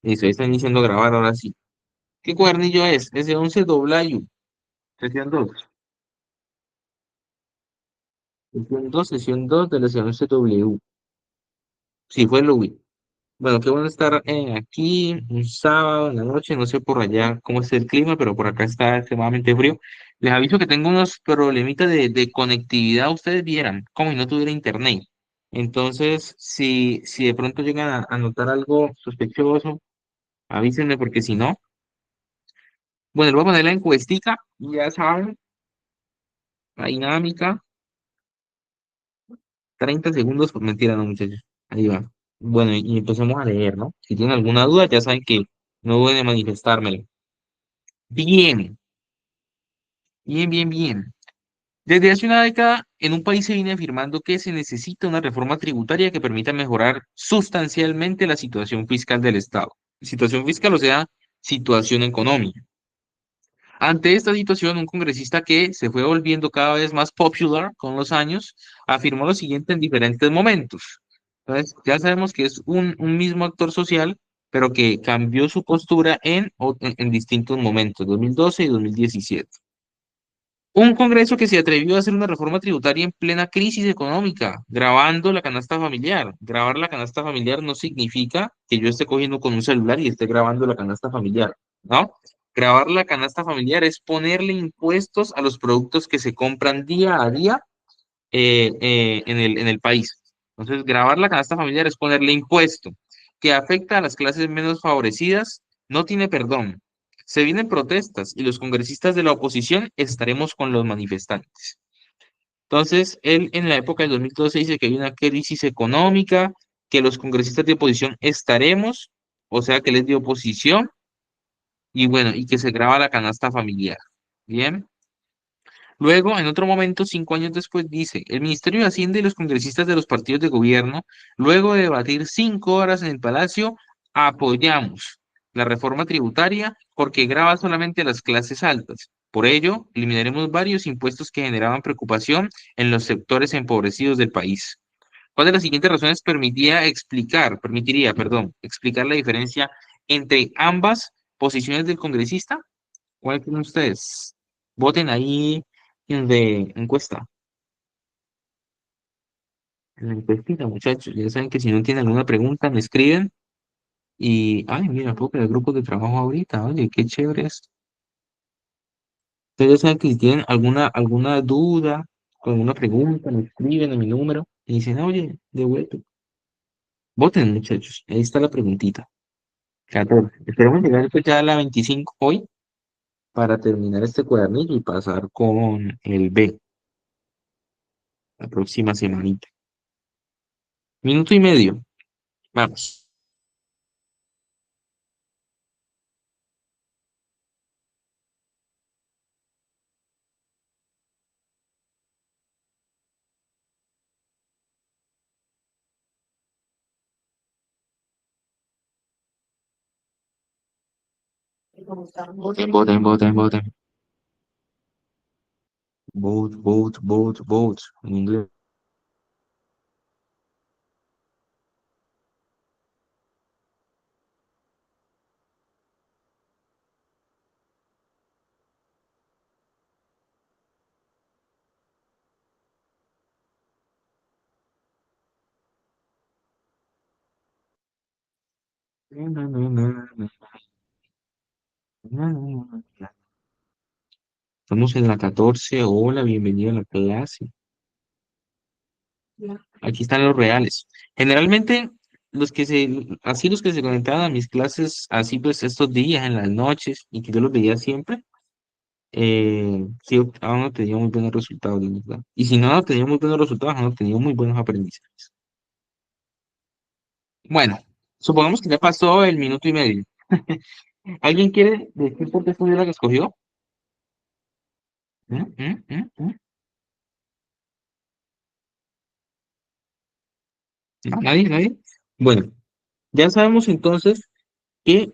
Listo, ahí están iniciando a grabar ahora sí. ¿Qué cuadernillo es? S11W, sesión 2. Sesión 2 de la S11W. Sí, fue el Ubi. Bueno, qué bueno estar aquí un sábado en la noche. No sé por allá cómo es el clima, pero por acá está extremadamente frío. Les aviso que tengo unos problemitas de conectividad. Ustedes vieran, como si no tuviera internet. Entonces, si de pronto llegan a notar algo sospechoso, avísenme porque si no, bueno, les voy a poner la encuestica. Ya saben, la dinámica. 30 segundos, pues mentira, no, muchachos. Ahí va. Bueno, y empezamos a leer, ¿no? Si tienen alguna duda, ya saben que no deben de manifestármelo. Bien, bien, bien, bien. Desde hace una década, en un país se viene afirmando que se necesita una reforma tributaria que permita mejorar sustancialmente la situación fiscal del Estado. Situación fiscal, o sea, situación económica. Ante esta situación, un congresista que se fue volviendo cada vez más popular con los años, afirmó lo siguiente en diferentes momentos. Entonces, ya sabemos que es un mismo actor social, pero que cambió su postura en distintos momentos, 2012 y 2017. Un Congreso que se atrevió a hacer una reforma tributaria en plena crisis económica, grabando la canasta familiar. Grabar la canasta familiar no significa que yo esté cogiendo con un celular y esté grabando la canasta familiar, ¿no? Grabar la canasta familiar es ponerle impuestos a los productos que se compran día a día en el país. Entonces, grabar la canasta familiar es ponerle impuesto que afecta a las clases menos favorecidas, no tiene perdón. Se vienen protestas y los congresistas de la oposición estaremos con los manifestantes. Entonces, él en la época del 2012 dice que hay una crisis económica, que los congresistas de oposición estaremos, o sea, que él es de oposición, y bueno, y que se graba la canasta familiar. Bien. Luego, en otro momento, 5 años después, dice, el Ministerio de Hacienda y los congresistas de los partidos de gobierno, luego de debatir 5 horas en el Palacio, apoyamos la reforma tributaria porque grava solamente a las clases altas. Por ello, eliminaremos varios impuestos que generaban preocupación en los sectores empobrecidos del país. ¿Cuál de las siguientes razones explicar la diferencia entre ambas posiciones del congresista? ¿Cuál creen ustedes? Voten ahí de encuesta. En la encuestita, muchachos. Ya saben que si no tienen alguna pregunta, me escriben. Y, ay, mira, puedo crear grupos de trabajo ahorita. Oye, qué chévere es. Ustedes ya saben que si tienen alguna duda, alguna pregunta, me escriben a mi número y dicen, oye, devuelve. Voten, muchachos. Ahí está la preguntita. 14. Esperemos llegar pues ya a la 25 hoy para terminar este cuadernillo y pasar con el B la próxima semanita. Minuto y medio. Vamos. Voten, voten, voten, voten. Vote, vote, vote, vote. En inglés. Estamos en la 14. Hola, bienvenido a la clase. Aquí están los reales. Generalmente, los que se conectaban a mis clases, así pues estos días, en las noches, y que yo los veía siempre, sí, han obtenido muy buenos resultados, la verdad. Y si no han obtenido muy buenos resultados, han obtenido muy buenos aprendizajes. Bueno, supongamos que ya pasó el minuto y medio. ¿Alguien quiere decir por qué escogió la que escogió? ¿Mm? ¿Mm? ¿Mm? ¿Mm? ¿No? ¿Nadie? ¿Nadie? Bueno, ya sabemos entonces que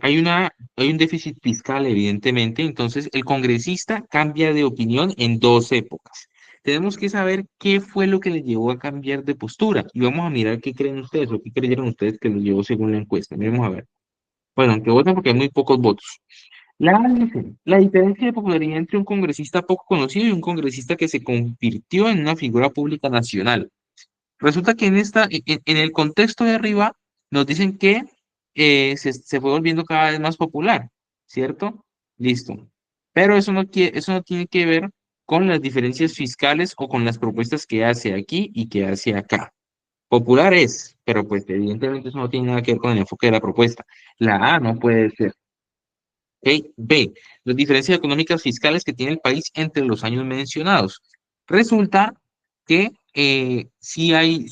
hay un déficit fiscal, evidentemente, entonces el congresista cambia de opinión en dos épocas. Tenemos que saber qué fue lo que le llevó a cambiar de postura y vamos a mirar qué creen ustedes o qué creyeron ustedes que lo llevó según la encuesta. Miremos a ver. Bueno, aunque votan porque hay muy pocos votos. La diferencia de popularidad entre un congresista poco conocido y un congresista que se convirtió en una figura pública nacional. Resulta que en el contexto de arriba nos dicen que se fue volviendo cada vez más popular, ¿cierto? Listo. Pero eso no tiene que ver con las diferencias fiscales o con las propuestas que hace aquí y que hace acá. Popular es, pero pues evidentemente eso no tiene nada que ver con el enfoque de la propuesta. La A no puede ser. Ok, B, las diferencias económicas fiscales que tiene el país entre los años mencionados. Resulta que sí hay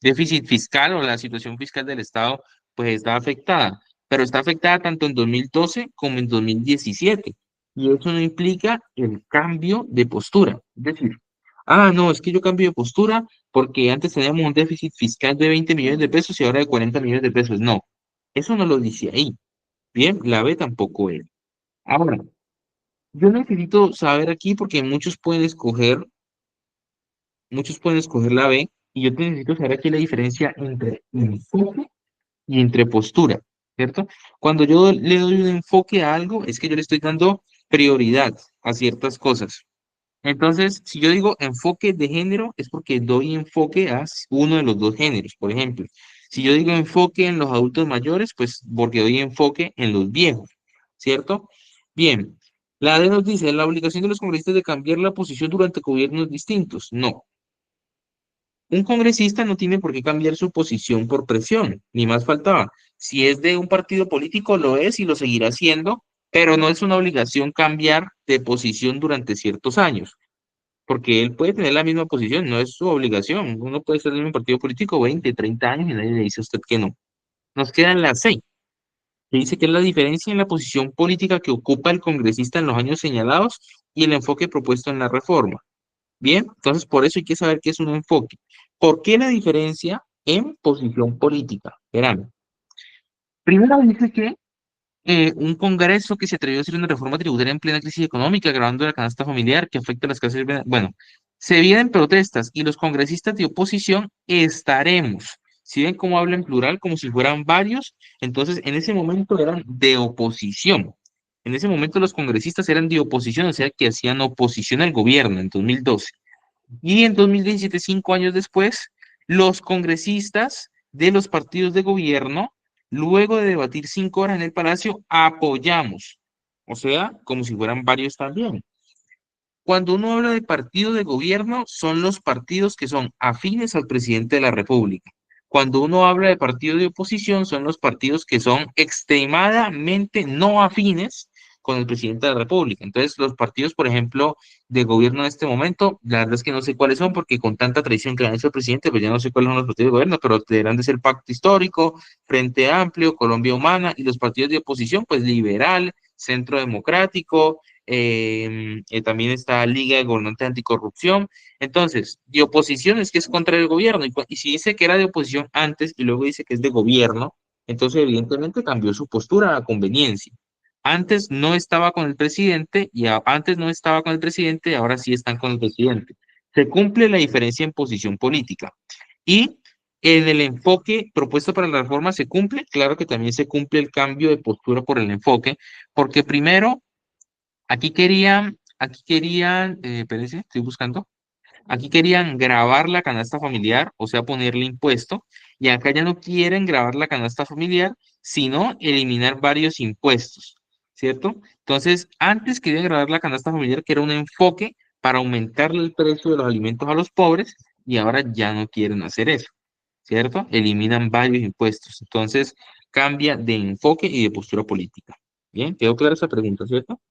déficit fiscal o la situación fiscal del Estado pues está afectada, pero está afectada tanto en 2012 como en 2017. Y eso no implica el cambio de postura. Es decir, no, es que yo cambio de postura porque antes teníamos un déficit fiscal de 20 millones de pesos y ahora de 40 millones de pesos. No, eso no lo dice ahí. Bien, la B tampoco es. Ahora, yo necesito saber aquí porque muchos pueden escoger la B y yo necesito saber aquí la diferencia entre enfoque y entre postura, ¿cierto? Cuando yo le doy un enfoque a algo, es que yo le estoy dando prioridad a ciertas cosas. Entonces, si yo digo enfoque de género, es porque doy enfoque a uno de los dos géneros, por ejemplo. Si yo digo enfoque en los adultos mayores, pues porque doy enfoque en los viejos, ¿cierto? Bien, la D nos dice, la obligación de los congresistas de cambiar la posición durante gobiernos distintos. No, un congresista no tiene por qué cambiar su posición por presión, ni más faltaba. Si es de un partido político, lo es y lo seguirá siendo, pero no es una obligación cambiar de posición durante ciertos años porque él puede tener la misma posición, no es su obligación. Uno puede ser del mismo partido político 20, 30 años y nadie le dice a usted que no. Nos queda la C, que dice que es la diferencia en la posición política que ocupa el congresista en los años señalados y el enfoque propuesto en la reforma. Bien, entonces por eso hay que saber qué es un enfoque. ¿Por qué la diferencia en posición política? Verán, primero dice que un congreso que se atrevió a hacer una reforma tributaria en plena crisis económica, agravando la canasta familiar que afecta a las clases. Bueno, se vienen protestas y los congresistas de oposición estaremos. Si ven cómo habla en plural, como si fueran varios, entonces en ese momento eran de oposición. En ese momento los congresistas eran de oposición, o sea que hacían oposición al gobierno en 2012. Y en 2017, 5 años después, los congresistas de los partidos de gobierno, luego de debatir 5 horas en el Palacio, apoyamos. O sea, como si fueran varios también. Cuando uno habla de partido de gobierno, son los partidos que son afines al presidente de la República. Cuando uno habla de partido de oposición, son los partidos que son extremadamente no afines con el presidente de la República. Entonces, los partidos, por ejemplo, de gobierno en este momento, la verdad es que no sé cuáles son, porque con tanta traición que le han hecho al presidente, pues ya no sé cuáles son los partidos de gobierno, pero deberán de ser Pacto Histórico, Frente Amplio, Colombia Humana, y los partidos de oposición, pues Liberal, Centro Democrático, también está Liga de Gobernantes Anticorrupción. Entonces, de oposición es que es contra el gobierno. Y si dice que era de oposición antes y luego dice que es de gobierno, entonces evidentemente cambió su postura a conveniencia. Antes no estaba con el presidente antes no estaba con el presidente y ahora sí están con el presidente. Se cumple la diferencia en posición política. Y en el enfoque propuesto para la reforma se cumple, claro que también se cumple el cambio de postura por el enfoque, porque primero aquí querían, espérense, estoy buscando. Aquí querían grabar la canasta familiar, o sea, ponerle impuesto, y acá ya no quieren grabar la canasta familiar, sino eliminar varios impuestos, ¿cierto? Entonces, antes querían grabar la canasta familiar, que era un enfoque para aumentarle el precio de los alimentos a los pobres, y ahora ya no quieren hacer eso, ¿cierto? Eliminan varios impuestos. Entonces, cambia de enfoque y de postura política. Bien, quedó clara esa pregunta, ¿cierto?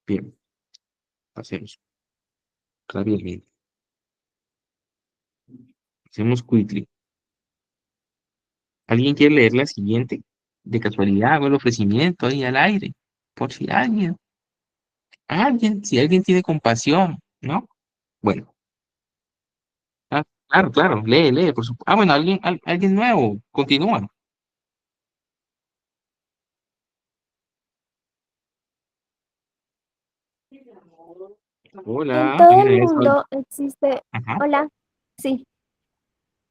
Bien. Hacemos rápidamente. Hacemos quickly. ¿Alguien quiere leer la siguiente? De casualidad, hago el ofrecimiento ahí al aire. Por si si alguien tiene compasión, ¿no? Bueno, claro, claro, lee, por supuesto. Bueno, alguien nuevo, continúa. En Hola, todo ¿alguien el ahí está? mundo existe, Ajá. hola, sí,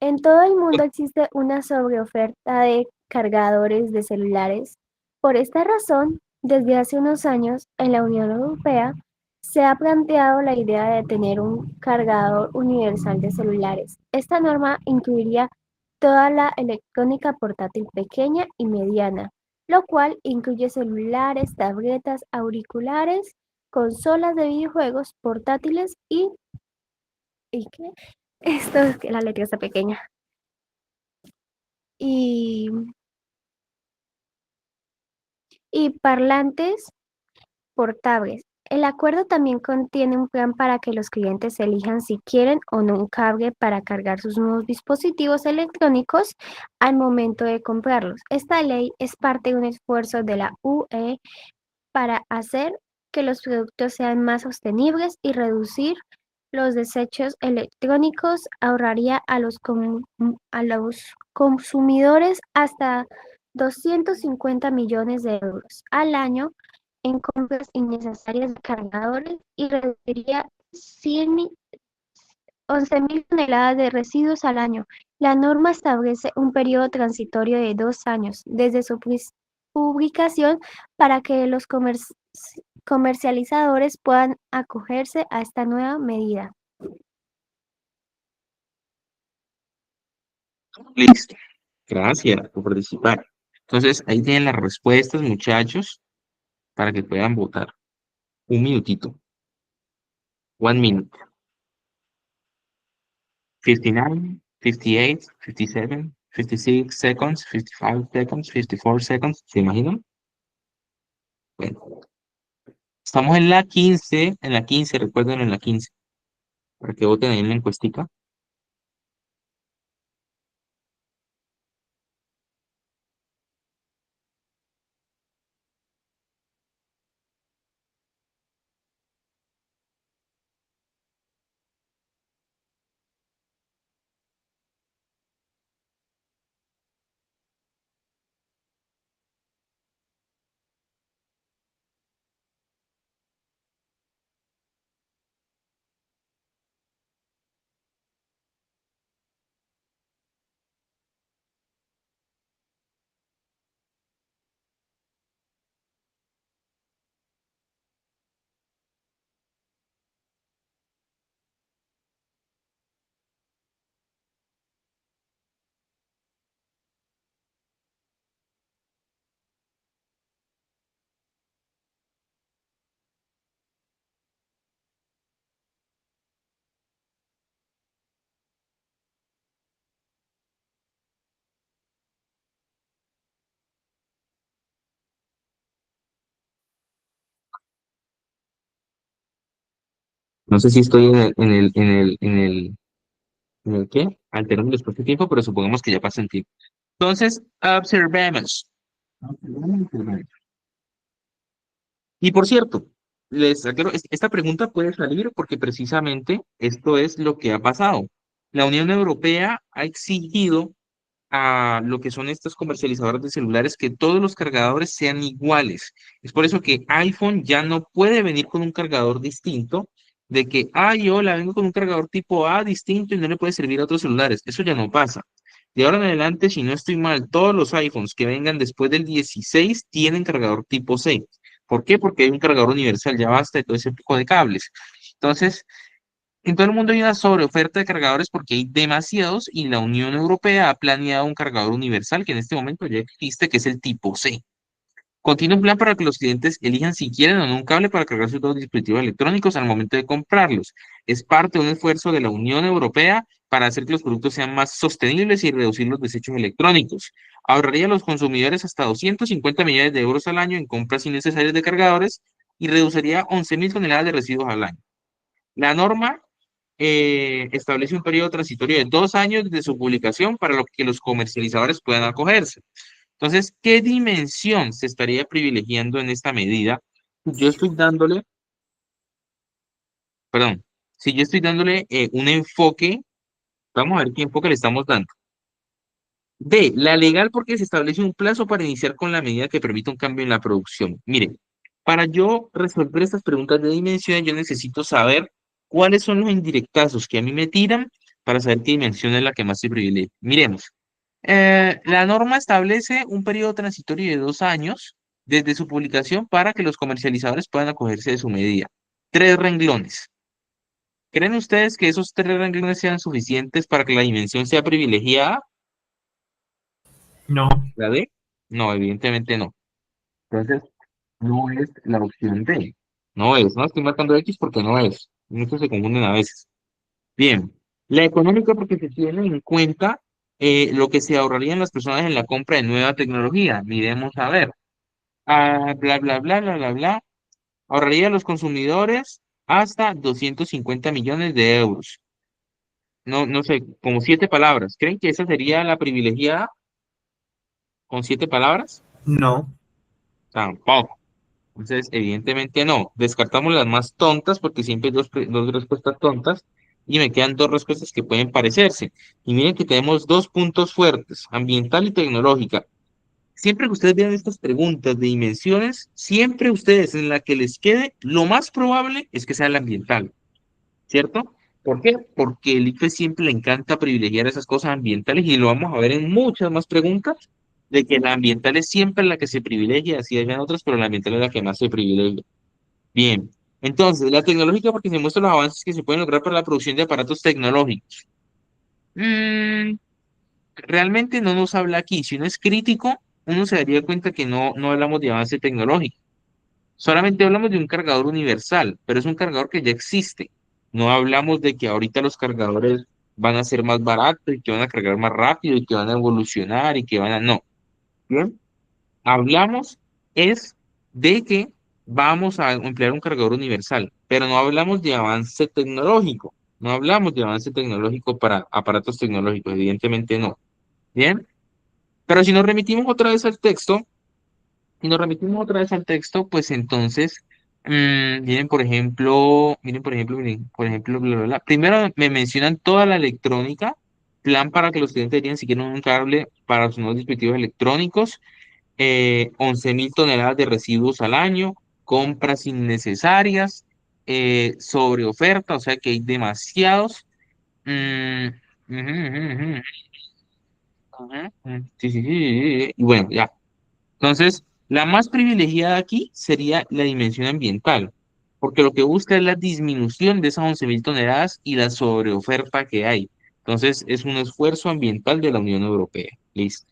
En todo el mundo existe una sobreoferta de cargadores de celulares. Por esta razón, desde hace unos años, en la Unión Europea se ha planteado la idea de tener un cargador universal de celulares. Esta norma incluiría toda la electrónica portátil pequeña y mediana, lo cual incluye celulares, tabletas, auriculares, consolas de videojuegos portátiles ¿y qué? Esto es que la letra está pequeña. Y, y parlantes portables. El acuerdo también contiene un plan para que los clientes elijan si quieren o no un cable para cargar sus nuevos dispositivos electrónicos al momento de comprarlos. Esta ley es parte de un esfuerzo de la UE para hacer que los productos sean más sostenibles y reducir los desechos electrónicos ahorraría a los consumidores hasta 250 millones de euros al año en compras innecesarias de cargadores y reduciría 11.000 toneladas de residuos al año. La norma establece un periodo transitorio de 2 años desde su publicación para que los comercializadores puedan acogerse a esta nueva medida. Listo. Gracias por participar. Entonces, ahí tienen las respuestas, muchachos, para que puedan votar. Un minutito. 1 minute. 59, 58, 57, 56 seconds, 55 seconds, 54 seconds. ¿Se imaginan? Bueno, estamos en la 15, recuerden en la 15, para que voten ahí en la encuestica. No sé si estoy ¿en el qué? Alterando el espacio tiempo, pero supongamos que ya pasa el tiempo. Entonces, observemos. Observemos. Y por cierto, les aclaro, esta pregunta puede salir porque precisamente esto es lo que ha pasado. La Unión Europea ha exigido a lo que son estos comercializadores de celulares que todos los cargadores sean iguales. Es por eso que iPhone ya no puede venir con un cargador distinto, de que, ay, hola, vengo con un cargador tipo A distinto y no le puede servir a otros celulares. Eso ya no pasa. De ahora en adelante, si no estoy mal, todos los iPhones que vengan después del 16 tienen cargador tipo C. ¿Por qué? Porque hay un cargador universal, ya basta de todo ese tipo de cables. Entonces, en todo el mundo hay una sobreoferta de cargadores porque hay demasiados y la Unión Europea ha planeado un cargador universal que en este momento ya existe, que es el tipo C. Contiene un plan para que los clientes elijan si quieren o no un cable para cargar sus dos dispositivos electrónicos al momento de comprarlos. Es parte de un esfuerzo de la Unión Europea para hacer que los productos sean más sostenibles y reducir los desechos electrónicos. Ahorraría a los consumidores hasta 250 millones de euros al año en compras innecesarias de cargadores y reduciría 11.000 toneladas de residuos al año. La norma establece un periodo transitorio de 2 años desde su publicación para lo que los comercializadores puedan acogerse. Entonces, ¿qué dimensión se estaría privilegiando en esta medida? Yo estoy dándole, perdón, si yo estoy dándole un enfoque, vamos a ver qué enfoque le estamos dando. D, la legal porque se establece un plazo para iniciar con la medida que permita un cambio en la producción. Miren, para yo resolver estas preguntas de dimensiones, yo necesito saber cuáles son los indirectazos que a mí me tiran para saber qué dimensión es la que más se privilegia. Miremos. La norma establece un periodo transitorio de 2 años desde su publicación para que los comercializadores puedan acogerse de su medida. 3 renglones. ¿Creen ustedes que esos 3 renglones sean suficientes para que la dimensión sea privilegiada? No, ¿La D? No, evidentemente no. Entonces, no es la opción D. No es. No estoy marcando X porque no es. Muchos se confunden a veces. Bien. La económica porque se tiene en cuenta lo que se ahorrarían las personas en la compra de nueva tecnología. Miremos a ver. Bla, bla, bla, bla, bla, bla. Ahorraría a los consumidores hasta 250 millones de euros. No, no sé, como 7 palabras. ¿Creen que esa sería la privilegiada con 7 palabras? no, Tampoco. Entonces, evidentemente no. Descartamos las más tontas porque siempre hay dos respuestas tontas y me quedan dos respuestas que pueden parecerse. Y miren que tenemos dos puntos fuertes, ambiental y tecnológica. Siempre que ustedes vean estas preguntas de dimensiones, siempre ustedes en la que les quede, lo más probable es que sea la ambiental. ¿Cierto? ¿Por qué? Porque el ICFES siempre le encanta privilegiar esas cosas ambientales y lo vamos a ver en muchas más preguntas, de que la ambiental es siempre la que se privilegia, así hayan otras, pero la ambiental es la que más se privilegia. Bien, entonces, la tecnológica porque se muestran los avances que se pueden lograr para la producción de aparatos tecnológicos. Mm, realmente no nos habla aquí. Si uno es crítico, uno se daría cuenta que no hablamos de avance tecnológico. Solamente hablamos de un cargador universal, pero es un cargador que ya existe. No hablamos de que ahorita los cargadores van a ser más baratos y que van a cargar más rápido y que van a evolucionar y que van a... No. Bien. Hablamos es de que vamos a emplear un cargador universal, pero no hablamos de avance tecnológico. No hablamos de avance tecnológico para aparatos tecnológicos, evidentemente no. Bien. Pero si nos remitimos otra vez al texto, y nos remitimos otra vez al texto, pues entonces, miren, por ejemplo, bla, bla, bla. Primero me mencionan toda la electrónica, plan para que los estudiantes digan si quieren un cable para sus nuevos dispositivos electrónicos, 11.000 toneladas de residuos al año, compras innecesarias, sobre oferta, o sea que hay demasiados. mm, ujú, ujú, ujú, ujú, sí, sí, sí, sí, sí, y bueno, ya. Entonces, la más privilegiada aquí sería la dimensión ambiental, porque lo que busca es la disminución de esas 11.000 toneladas y la sobreoferta que hay. Entonces, es un esfuerzo ambiental de la Unión Europea. Listo.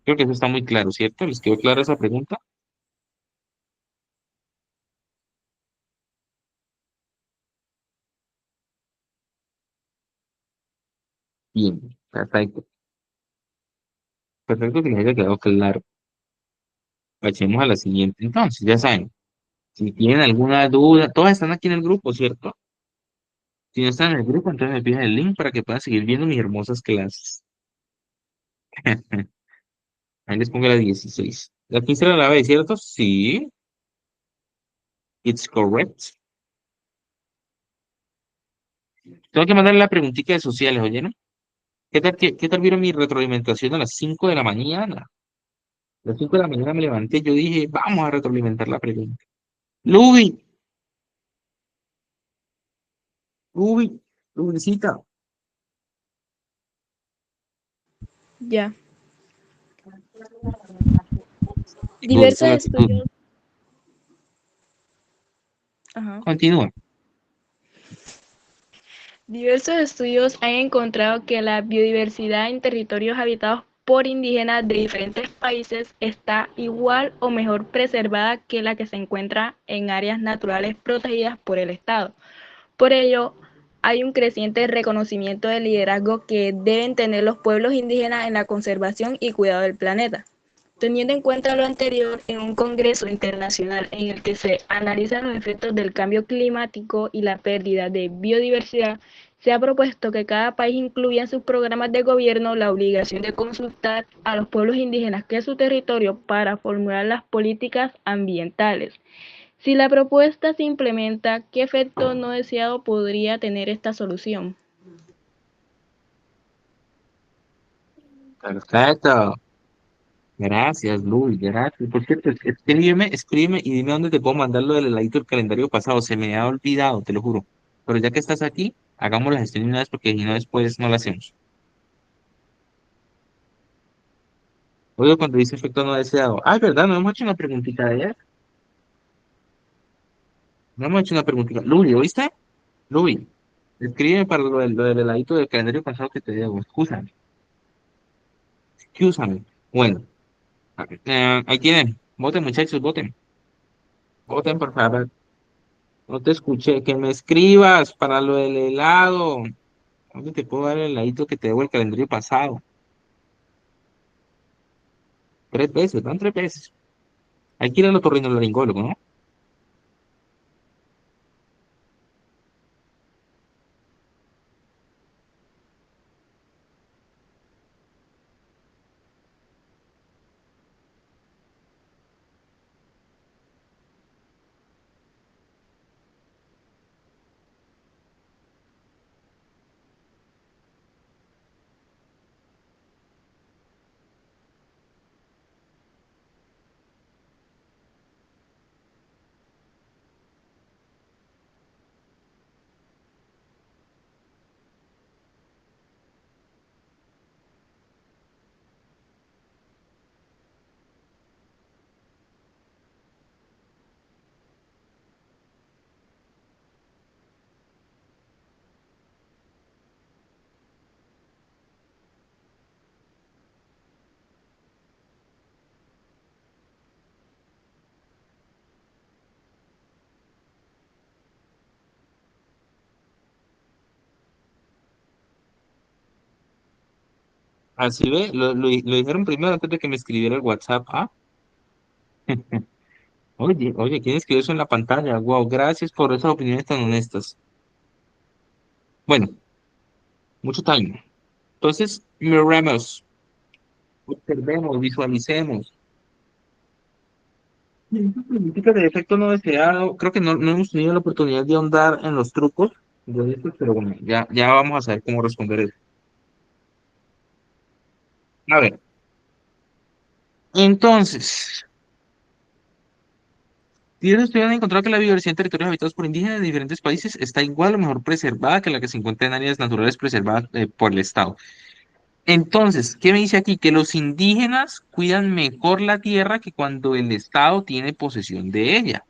Creo que eso está muy claro, ¿cierto? ¿Les quedó clara esa pregunta? Bien, perfecto. Perfecto que les haya quedado claro. Pasemos a la siguiente. Entonces, ya saben, si tienen alguna duda, todas están aquí en el grupo, ¿cierto? Si no están en el grupo, entonces me piden el link para que puedan seguir viendo mis hermosas clases. Ahí les pongo la 16. La 15 era la B, ¿cierto? Sí, it's correct. Tengo que mandarle la preguntita de sociales, ¿oyeron? ¿Qué tal vieron mi retroalimentación a las 5 de la mañana? A las 5 de la mañana me levanté, yo dije, vamos a retroalimentar la pregunta. Lubi, Lubi, Lubicita. Ya. Lubi, esa Diversos es la actitud. estudios, ajá. Continúa. Diversos estudios han encontrado que la biodiversidad en territorios habitados por indígenas de diferentes países está igual o mejor preservada que la que se encuentra en áreas naturales protegidas por el Estado. Por ello, hay un creciente reconocimiento del liderazgo que deben tener los pueblos indígenas en la conservación y cuidado del planeta. Teniendo en cuenta lo anterior, en un congreso internacional en el que se analizan los efectos del cambio climático y la pérdida de biodiversidad, se ha propuesto que cada país incluya en sus programas de gobierno la obligación de consultar a los pueblos indígenas que es su territorio para formular las políticas ambientales. Si la propuesta se implementa, ¿qué efecto no deseado podría tener esta solución? Perfecto. Gracias, Luis, gracias. Por cierto, escríbeme y dime dónde te puedo mandar lo del heladito del calendario pasado. Se me ha olvidado, te lo juro. Pero ya que estás aquí, Hagamos la gestión de una vez porque si no después no la hacemos. Oigo cuando dice efecto no deseado. Ah, es verdad, no hemos hecho una preguntita de ayer. No hemos hecho una preguntita. Luis, ¿oíste? Luis, escríbeme para lo del heladito del calendario pasado que te debo. Excúsame, excúsame. Bueno, ahí tienen. Voten, muchachos, voten. Voten, por favor. No te escuché. Que me escribas para lo del helado. ¿Dónde te puedo dar el heladito que te debo el calendario pasado? 3 veces, van 3 veces. Hay que ir al otorrinolaringólogo, ¿no? Así ve, lo dijeron primero antes de que me escribiera el WhatsApp. Ah, oye, ¿quién escribió eso en la pantalla? Wow, gracias por esas opiniones tan honestas. Bueno, mucho time. Entonces, miremos, observemos, visualicemos. En esta política de efecto no deseado, creo que no hemos tenido la oportunidad de ahondar en los trucos de estos, pero bueno, ya vamos a saber cómo responder eso. A ver, entonces, diversos estudios han encontrado que la biodiversidad en territorios habitados por indígenas de diferentes países está igual o mejor preservada que la que se encuentra en áreas naturales preservadas por el Estado. Entonces, ¿qué me dice aquí? Que los indígenas cuidan mejor la tierra que cuando el Estado tiene posesión de ella.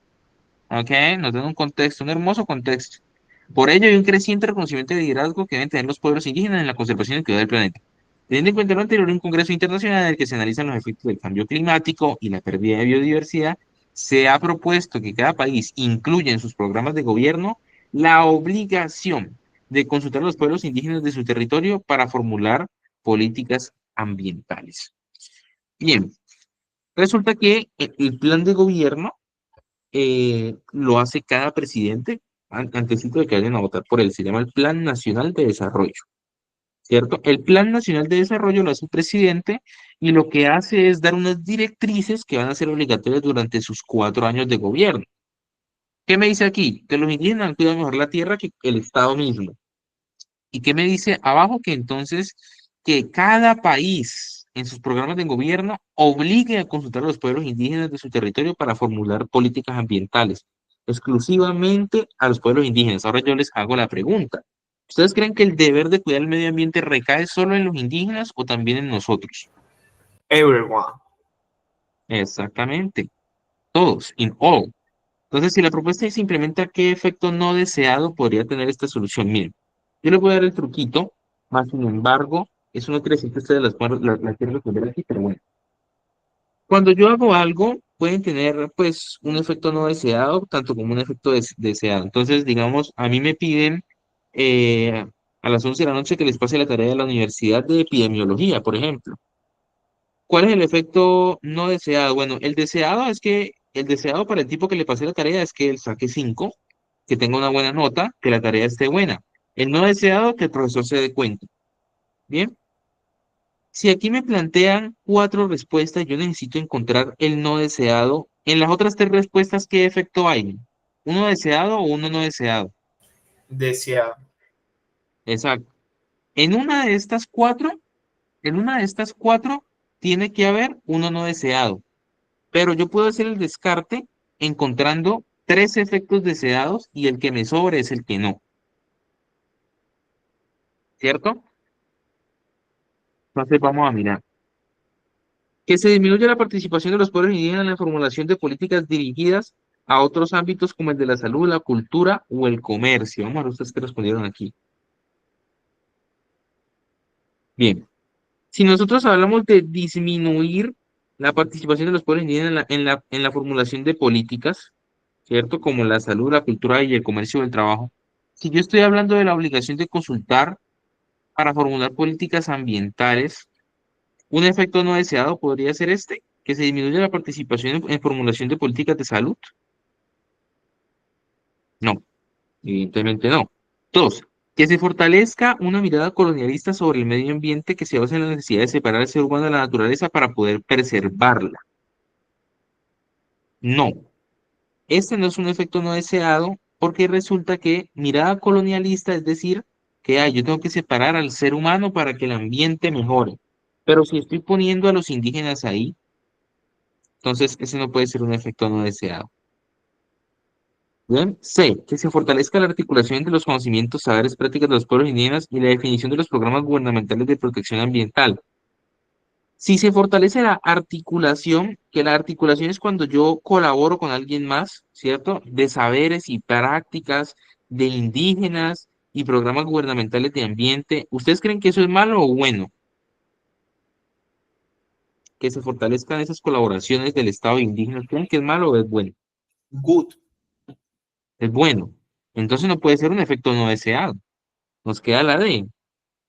¿Ok? Nos dan un contexto, un hermoso contexto. Por ello, hay un creciente reconocimiento de liderazgo que deben tener los pueblos indígenas en la conservación y el cuidado del planeta. Teniendo en cuenta lo anterior, un congreso internacional en el que se analizan los efectos del cambio climático y la pérdida de biodiversidad, se ha propuesto que cada país incluya en sus programas de gobierno la obligación de consultar a los pueblos indígenas de su territorio para formular políticas ambientales. Bien, resulta que el plan de gobierno lo hace cada presidente antesito de que vayan a votar por él. Se llama el Plan Nacional de Desarrollo, ¿cierto? El Plan Nacional de Desarrollo lo hace el presidente y lo que hace es dar unas directrices que van a ser obligatorias durante sus 4 años de gobierno. ¿Qué me dice aquí? Que los indígenas cuidan mejor la tierra que el Estado mismo. ¿Y qué me dice abajo? Que entonces que cada país en sus programas de gobierno obligue a consultar a los pueblos indígenas de su territorio para formular políticas ambientales, exclusivamente a los pueblos indígenas. Ahora yo les hago la pregunta. ¿Ustedes creen que el deber de cuidar el medio ambiente recae solo en los indígenas o también en nosotros? Everyone. Exactamente, todos, in all. Entonces, si la propuesta es implementar qué efecto no deseado podría tener esta solución, miren, yo le voy a dar el truquito, más sin embargo, eso no quiere decir que ustedes la quieran resolver aquí, pero bueno. Cuando yo hago algo, pueden tener pues un efecto no deseado, tanto como un efecto deseado. Entonces, digamos, a mí me piden a las 11 de la noche que les pase la tarea de la Universidad de Epidemiología, por ejemplo. ¿Cuál es el efecto no deseado? Bueno, el deseado para el tipo que le pasé la tarea es que él saque 5, que tenga una buena nota, que la tarea esté buena. El no deseado, que el profesor se dé cuenta. Bien, si aquí me plantean 4 respuestas, yo necesito encontrar el no deseado. En las otras 3 respuestas, ¿qué efecto hay? ¿Uno deseado o uno no deseado? Deseado. Exacto. En una de estas cuatro, en una de estas cuatro, tiene que haber uno no deseado. Pero yo puedo hacer el descarte encontrando 3 efectos deseados y el que me sobre es el que no. ¿cierto? Entonces vamos a mirar. Que se disminuya la participación de los pueblos indígenas en la formulación de políticas dirigidas a otros ámbitos como el de la salud, la cultura o el comercio. Vamos a ver ustedes qué respondieron aquí. Bien, si nosotros hablamos de disminuir la participación de los pueblos indígenas en la formulación de políticas, ¿cierto? Como la salud, la cultura y el comercio o el trabajo. Si yo estoy hablando de la obligación de consultar para formular políticas ambientales, un efecto no deseado podría ser este, que se disminuya la participación en formulación de políticas de salud. No, evidentemente no. Dos, que se fortalezca una mirada colonialista sobre el medio ambiente que se basa en la necesidad de separar al ser humano de la naturaleza para poder preservarla. No, este no es un efecto no deseado porque resulta que mirada colonialista es decir que yo tengo que separar al ser humano para que el ambiente mejore. Pero si estoy poniendo a los indígenas ahí, entonces ese no puede ser un efecto no deseado. Bien. C, que se fortalezca la articulación entre los conocimientos, saberes, prácticas de los pueblos indígenas y la definición de los programas gubernamentales de protección ambiental. Si se fortalece la articulación, que la articulación es cuando yo colaboro con alguien más, ¿cierto? De saberes y prácticas de indígenas y programas gubernamentales de ambiente. ¿Ustedes creen que eso es malo o bueno? Que se fortalezcan esas colaboraciones del Estado de indígenas. ¿Creen que es malo o es bueno? Good. Es bueno. Entonces no puede ser un efecto no deseado. Nos queda la D.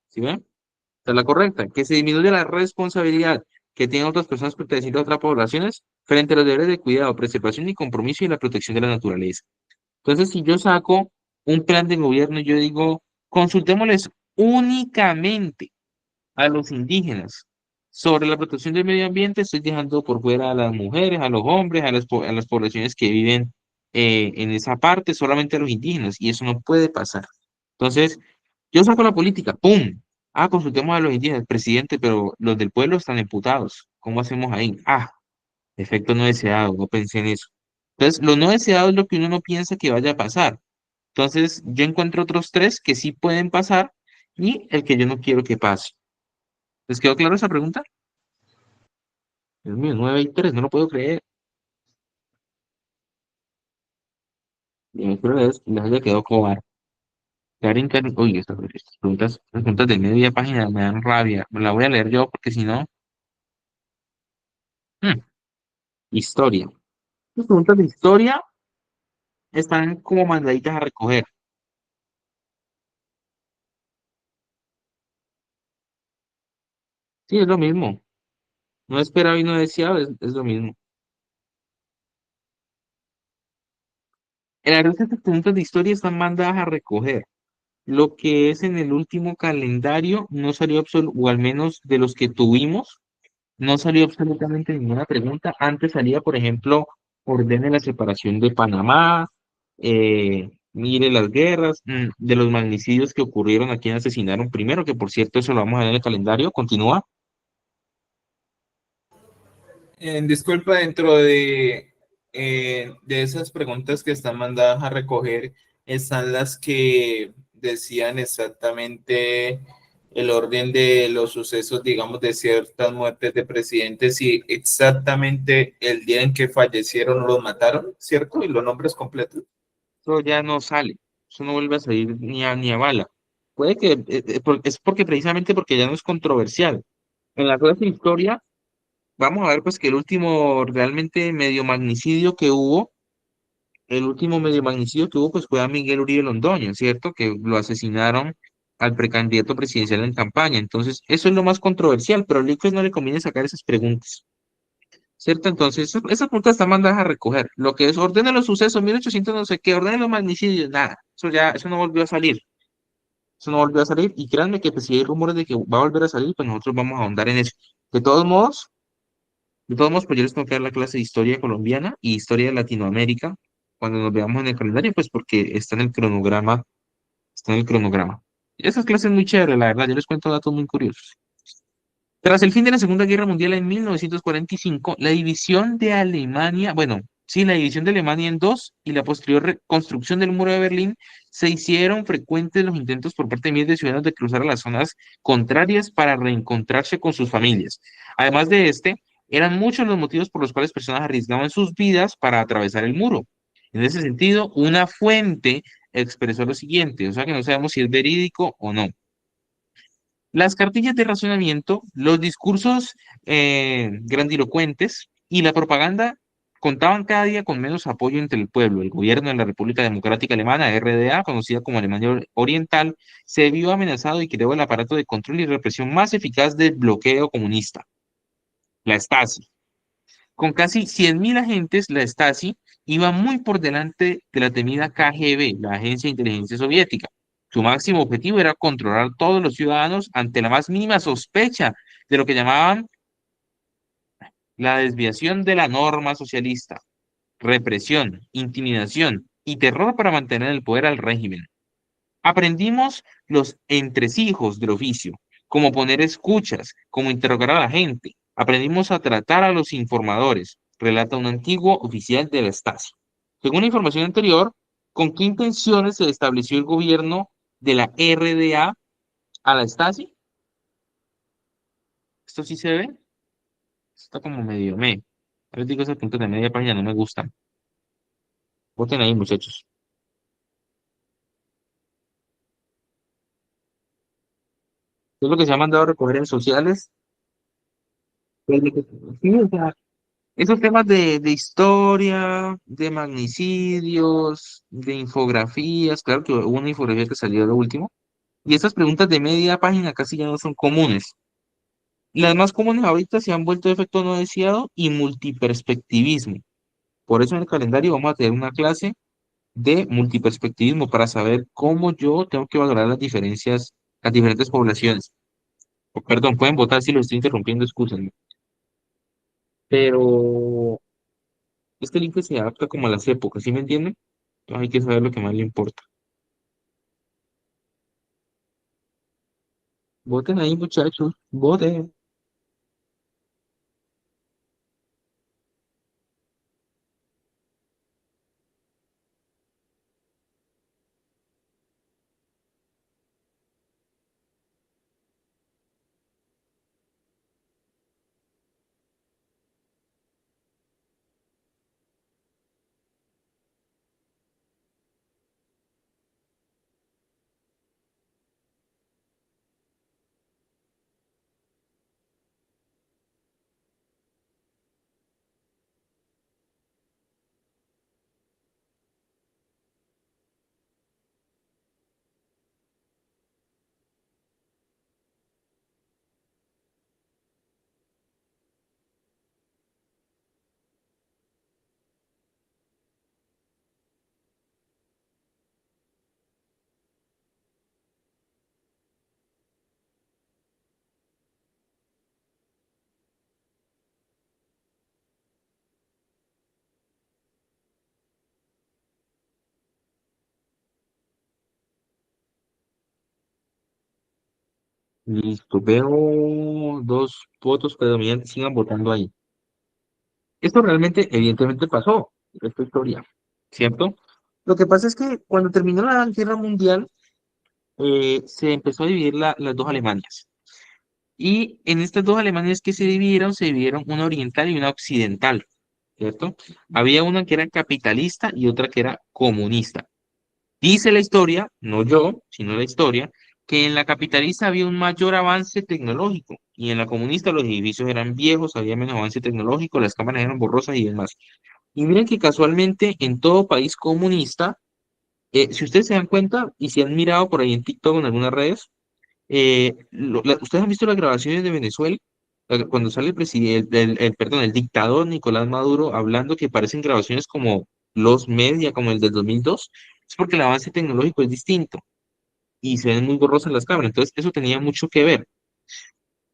¿Sí ven? Esta es la correcta. Que se disminuya la responsabilidad que tienen otras personas pertenecientes a otras poblaciones frente a los deberes de cuidado, preservación y compromiso y la protección de la naturaleza. Entonces, si yo saco un plan de gobierno y yo digo, consultémosles únicamente a los indígenas sobre la protección del medio ambiente, estoy dejando por fuera a las mujeres, a los hombres, a las poblaciones que viven en esa parte, solamente a los indígenas, y eso no puede pasar. Entonces, yo saco la política, ¡pum! Consultemos a los indígenas, presidente, pero los del pueblo están imputados. ¿Cómo hacemos ahí? Efecto no deseado, no pensé en eso. Entonces, lo no deseado es lo que uno no piensa que vaya a pasar. Entonces, yo encuentro otros tres que sí pueden pasar y el que yo no quiero que pase. ¿Les quedó claro esa pregunta? Dios mío, 9 y 3, no lo puedo creer. Creo que les haya quedado cobar. Uy, estas preguntas de media página me dan rabia. La voy a leer yo porque si no, hmm, historia. Las preguntas de historia están como mandaditas a recoger. Sí, es lo mismo. No esperaba y no deseado, es lo mismo. En la realidad, estas preguntas de historia están mandadas a recoger. Lo que es en el último calendario no salió absolutamente, o al menos de los que tuvimos, no salió absolutamente ninguna pregunta. Antes salía, por ejemplo, ordene la separación de Panamá, mire las guerras, de los magnicidios que ocurrieron a quien asesinaron primero, que por cierto, eso lo vamos a ver en el calendario. Continúa. Disculpa, dentro de esas preguntas que están mandadas a recoger, están las que decían exactamente el orden de los sucesos, digamos, de ciertas muertes de presidentes y exactamente el día en que fallecieron o los mataron, ¿cierto? Y los nombres completos. Eso ya no sale, eso no vuelve a salir ni a bala. Puede que, es porque precisamente porque ya no es controversial. En la clase de historia, vamos a ver pues que el último realmente medio magnicidio que hubo, el último medio magnicidio que hubo pues fue a Miguel Uribe Londoño, ¿cierto? Que lo asesinaron al precandidato presidencial en campaña. Entonces, eso es lo más controversial, pero al ICFES no le conviene sacar esas preguntas. ¿Cierto? Entonces, esas preguntas están mandadas a recoger. Lo que es ordena los sucesos, 1800 no sé qué, ordena los magnicidios, nada. Eso no volvió a salir. Eso no volvió a salir. Y créanme que pues, si hay rumores de que va a volver a salir, pues nosotros vamos a ahondar en eso. De todos modos, de todos modos, pues yo les tengo que dar la clase de historia colombiana y historia de Latinoamérica cuando nos veamos en el calendario, pues porque está en el cronograma, está en el cronograma. Y esas clases muy chéveres, la verdad, yo les cuento datos muy curiosos. Tras el fin de la Segunda Guerra Mundial en 1945, la división de Alemania, bueno, Sí, la división de Alemania en dos y la posterior reconstrucción del muro de Berlín se hicieron frecuentes los intentos por parte de miles de ciudadanos de cruzar a las zonas contrarias para reencontrarse con sus familias. Además de este, eran muchos los motivos por los cuales personas arriesgaban sus vidas para atravesar el muro. En ese sentido, una fuente expresó lo siguiente, o sea que no sabemos si es verídico o no. Las cartillas de razonamiento, los discursos grandilocuentes y la propaganda contaban cada día con menos apoyo entre el pueblo. El gobierno de la República Democrática Alemana, RDA, conocida como Alemania Oriental, se vio amenazado y creó el aparato de control y represión más eficaz del bloqueo comunista, la Stasi. Con casi 100.000 agentes, la Stasi iba muy por delante de la temida KGB, la Agencia de Inteligencia Soviética. Su máximo objetivo era controlar a todos los ciudadanos ante la más mínima sospecha de lo que llamaban la desviación de la norma socialista, represión, intimidación y terror para mantener el poder al régimen. Aprendimos los entresijos del oficio, cómo poner escuchas, cómo interrogar a la gente. Aprendimos a tratar a los informadores, relata un antiguo oficial de la Stasi. Según la información anterior, ¿con qué intenciones se estableció el gobierno de la RDA a la Stasi? ¿Esto sí se ve? Está como medio me. Les digo, esos puntos de media página no me gustan. Voten ahí, muchachos. Es lo que se ha mandado a recoger en sociales. Pues, sí, o sea, esos temas de historia, de magnicidios, de infografías, claro que hubo una infografía que salió lo último, y estas preguntas de media página casi ya no son comunes. Las más comunes ahorita se han vuelto de efecto no deseado y multiperspectivismo. Por eso en el calendario vamos a tener una clase de multiperspectivismo para saber cómo yo tengo que valorar las diferencias, las diferentes poblaciones. Perdón, pueden votar si lo estoy interrumpiendo, excúsenme. Pero este link se adapta como a las épocas, ¿sí me entienden? Entonces hay que saber lo que más le importa. Voten ahí, muchachos, voten. Listo, veo dos votos predominantes, sigan votando ahí. Esto realmente, evidentemente pasó, esta historia, ¿cierto? Lo que pasa es que cuando terminó la Guerra Mundial, se empezó a dividir las dos Alemanias. Y en estas dos Alemanias que se dividieron una oriental y una occidental, ¿cierto? Había una que era capitalista y otra que era comunista. Dice la historia, no yo, sino la historia, que en la capitalista había un mayor avance tecnológico y en la comunista los edificios eran viejos, había menos avance tecnológico, las cámaras eran borrosas y demás. Y miren que casualmente en todo país comunista, si ustedes se dan cuenta y si han mirado por ahí en TikTok o en algunas redes, ¿ustedes han visto las grabaciones de Venezuela? Cuando sale el presidente, perdón, el dictador Nicolás Maduro hablando que parecen grabaciones como los media, como el del 2002, es porque el avance tecnológico es distinto y se ven muy borrosas las cámaras, entonces eso tenía mucho que ver.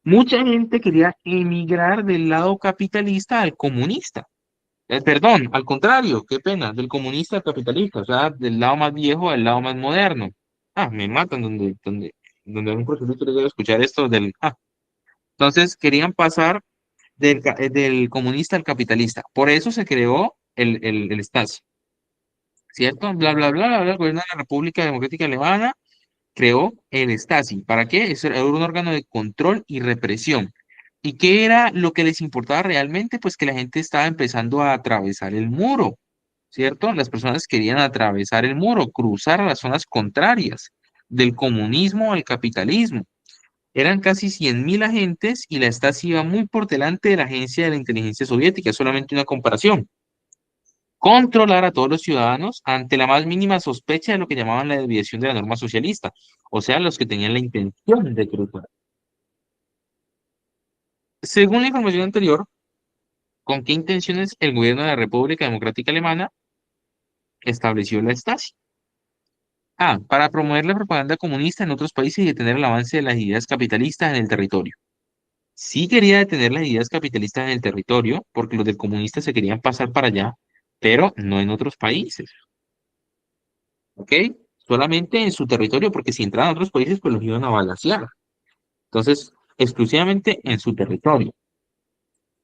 Mucha gente quería emigrar del lado capitalista al comunista. Perdón, al contrario, qué pena, del comunista al capitalista, o sea, del lado más viejo al lado más moderno. Ah, me matan donde algún profesor llega a escuchar esto Entonces querían pasar del comunista al capitalista. Por eso se creó el Stasi, ¿cierto? Bla, bla, bla, bla, bla, el gobierno de la República Democrática Alemana creó el Stasi. ¿Para qué? Eso era un órgano de control y represión. ¿Y qué era lo que les importaba realmente? Pues que la gente estaba empezando a atravesar el muro, ¿cierto? Las personas querían atravesar el muro, cruzar a las zonas contrarias del comunismo al capitalismo. Eran casi 100.000 agentes y la Stasi iba muy por delante de la agencia de la inteligencia soviética, solamente una comparación. Controlar a todos los ciudadanos ante la más mínima sospecha de lo que llamaban la desviación de la norma socialista, o sea, los que tenían la intención de cruzar. Según la información anterior, ¿con qué intenciones el gobierno de la República Democrática Alemana estableció la Stasi? A. Para promover la propaganda comunista en otros países y detener el avance de las ideas capitalistas en el territorio. Sí quería detener las ideas capitalistas en el territorio, porque los del comunista se querían pasar para allá, pero no en otros países, ¿ok? Solamente en su territorio, porque si entraban a otros países, pues los iban a balacear. Entonces, exclusivamente en su territorio.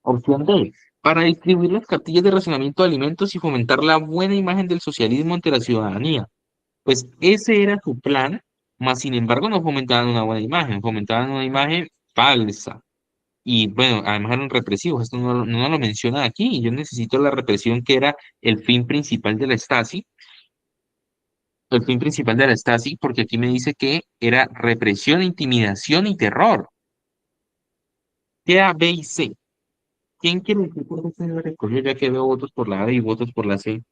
Opción D. Para distribuir las cartillas de racionamiento de alimentos y fomentar la buena imagen del socialismo ante la ciudadanía. Pues ese era su plan, mas sin embargo no fomentaban una buena imagen, fomentaban una imagen falsa. Y bueno, además eran represivos, esto no lo menciona aquí, y yo necesito la represión que era el fin principal de la Stasi, el fin principal de la Stasi, porque aquí me dice que era represión, intimidación y terror. Queda B y C. ¿Quién quiere decir por qué se debe recoger, ya que veo votos por la B y votos por la C?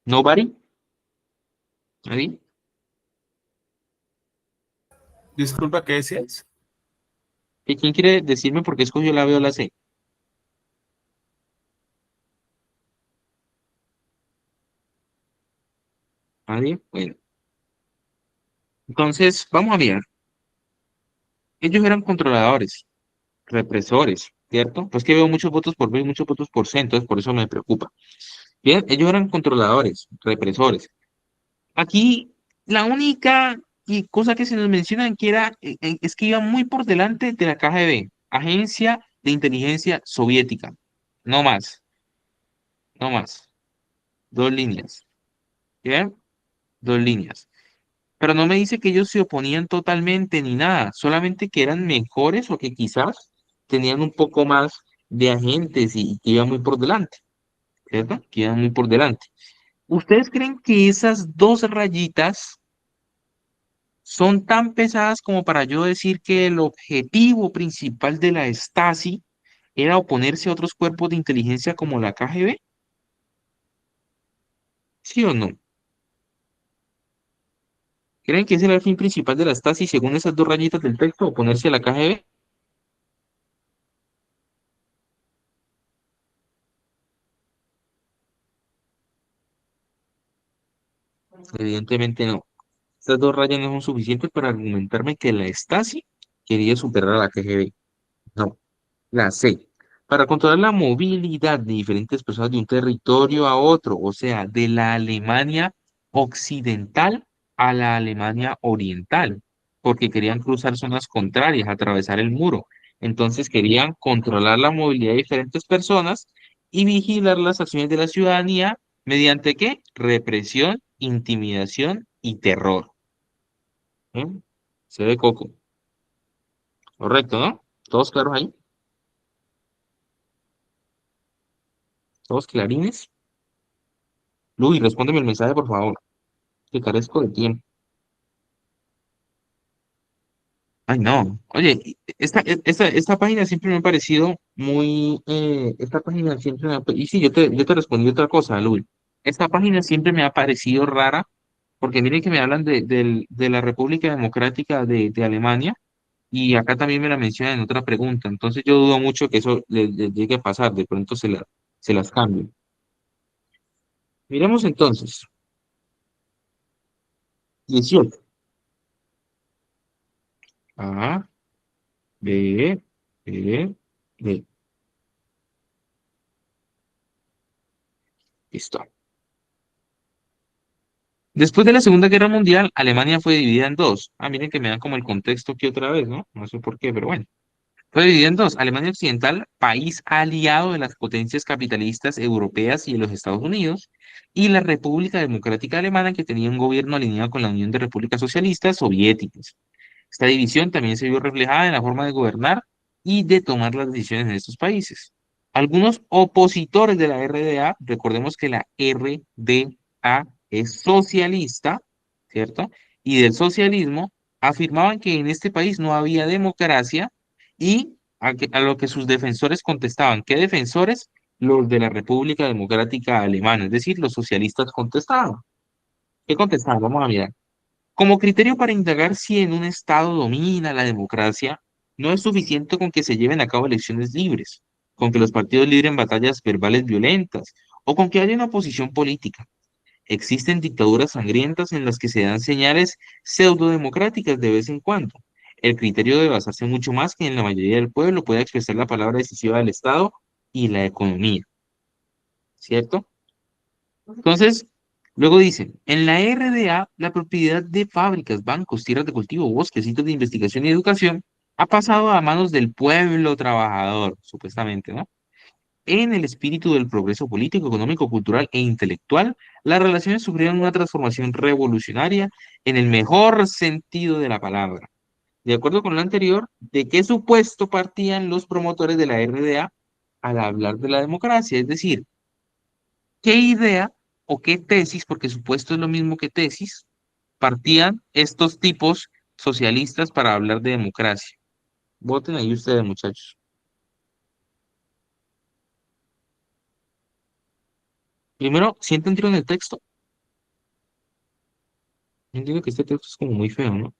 ¿Nobody? ¿Nadie? Disculpa, ¿qué decías? ¿Y quién quiere decirme por qué escogió la B o la C? ¿Nadie? Bueno, entonces vamos a mirar. Ellos eran controladores, represores, ¿cierto? Pues que veo muchos votos por B y muchos votos por C, entonces por eso me preocupa. Bien, ellos eran controladores, represores. Aquí la única cosa que se nos menciona que era, es que iba muy por delante de la KGB, Agencia de Inteligencia Soviética. No más, no más. Dos líneas. ¿Bien? Dos líneas. Pero no me dice que ellos se oponían totalmente ni nada, solamente que eran mejores o que quizás tenían un poco más de agentes y que iban muy por delante, ¿cierto? Que iban muy por delante. ¿Ustedes creen que esas dos rayitas son tan pesadas como para yo decir que el objetivo principal de la Stasi era oponerse a otros cuerpos de inteligencia como la KGB? ¿Sí o no? ¿Creen que ese era el fin principal de la Stasi según esas dos rayitas del texto, oponerse a la KGB? Evidentemente no. Estas dos rayas no son suficientes para argumentarme que la Stasi quería superar a la KGB. No. La C. Para controlar la movilidad de diferentes personas de un territorio a otro, o sea, de la Alemania occidental a la Alemania oriental, porque querían cruzar zonas contrarias, atravesar el muro. Entonces querían controlar la movilidad de diferentes personas y vigilar las acciones de la ciudadanía mediante ¿qué? Represión, intimidación y terror. ¿Eh? Se ve coco. Correcto, ¿no? ¿Todos claros ahí? ¿Todos clarines? Luis, respóndeme el mensaje, por favor, que carezco de tiempo. Ay, no. Oye, esta página siempre me ha parecido muy, esta página siempre y sí, yo te respondí otra cosa, Luis. Esta página siempre me ha parecido rara, porque miren que me hablan de la República Democrática de Alemania, y acá también me la mencionan en otra pregunta, entonces yo dudo mucho que eso le llegue a pasar, de pronto se las cambio. Miremos entonces, 18. A, B, B, B. Listo. Después de la Segunda Guerra Mundial, Alemania fue dividida en dos. Ah, miren que me dan como el contexto aquí otra vez, ¿no? No sé por qué, pero bueno. Fue dividido en dos, Alemania Occidental, país aliado de las potencias capitalistas europeas y de los Estados Unidos, y la República Democrática Alemana, que tenía un gobierno alineado con la Unión de Repúblicas Socialistas Soviéticas. Esta división también se vio reflejada en la forma de gobernar y de tomar las decisiones en estos países. Algunos opositores de la RDA, recordemos que la RDA es socialista, ¿cierto? Y del socialismo, afirmaban que en este país no había democracia y a lo que sus defensores contestaban. ¿Qué defensores? Los de la República Democrática Alemana, es decir, los socialistas contestaban. ¿Qué contestaban? Vamos a mirar. Como criterio para indagar si en un Estado domina la democracia, no es suficiente con que se lleven a cabo elecciones libres, con que los partidos libren batallas verbales violentas o con que haya una oposición política. Existen dictaduras sangrientas en las que se dan señales pseudodemocráticas de vez en cuando. El criterio debe basarse mucho más que en la mayoría del pueblo pueda expresar la palabra decisiva del Estado y la economía, ¿cierto? Entonces, luego dice, en la RDA, la propiedad de fábricas, bancos, tierras de cultivo, bosques, sitios de investigación y educación ha pasado a manos del pueblo trabajador, supuestamente, ¿no? En el espíritu del progreso político, económico, cultural e intelectual, las relaciones sufrieron una transformación revolucionaria en el mejor sentido de la palabra. De acuerdo con lo anterior, ¿de qué supuesto partían los promotores de la RDA al hablar de la democracia? Es decir, ¿qué idea o qué tesis, porque supuesto es lo mismo que tesis, partían estos tipos socialistas para hablar de democracia? Voten ahí ustedes, muchachos. Primero, ¿sí entendieron el texto? Yo entiendo que este texto es como muy feo, ¿no?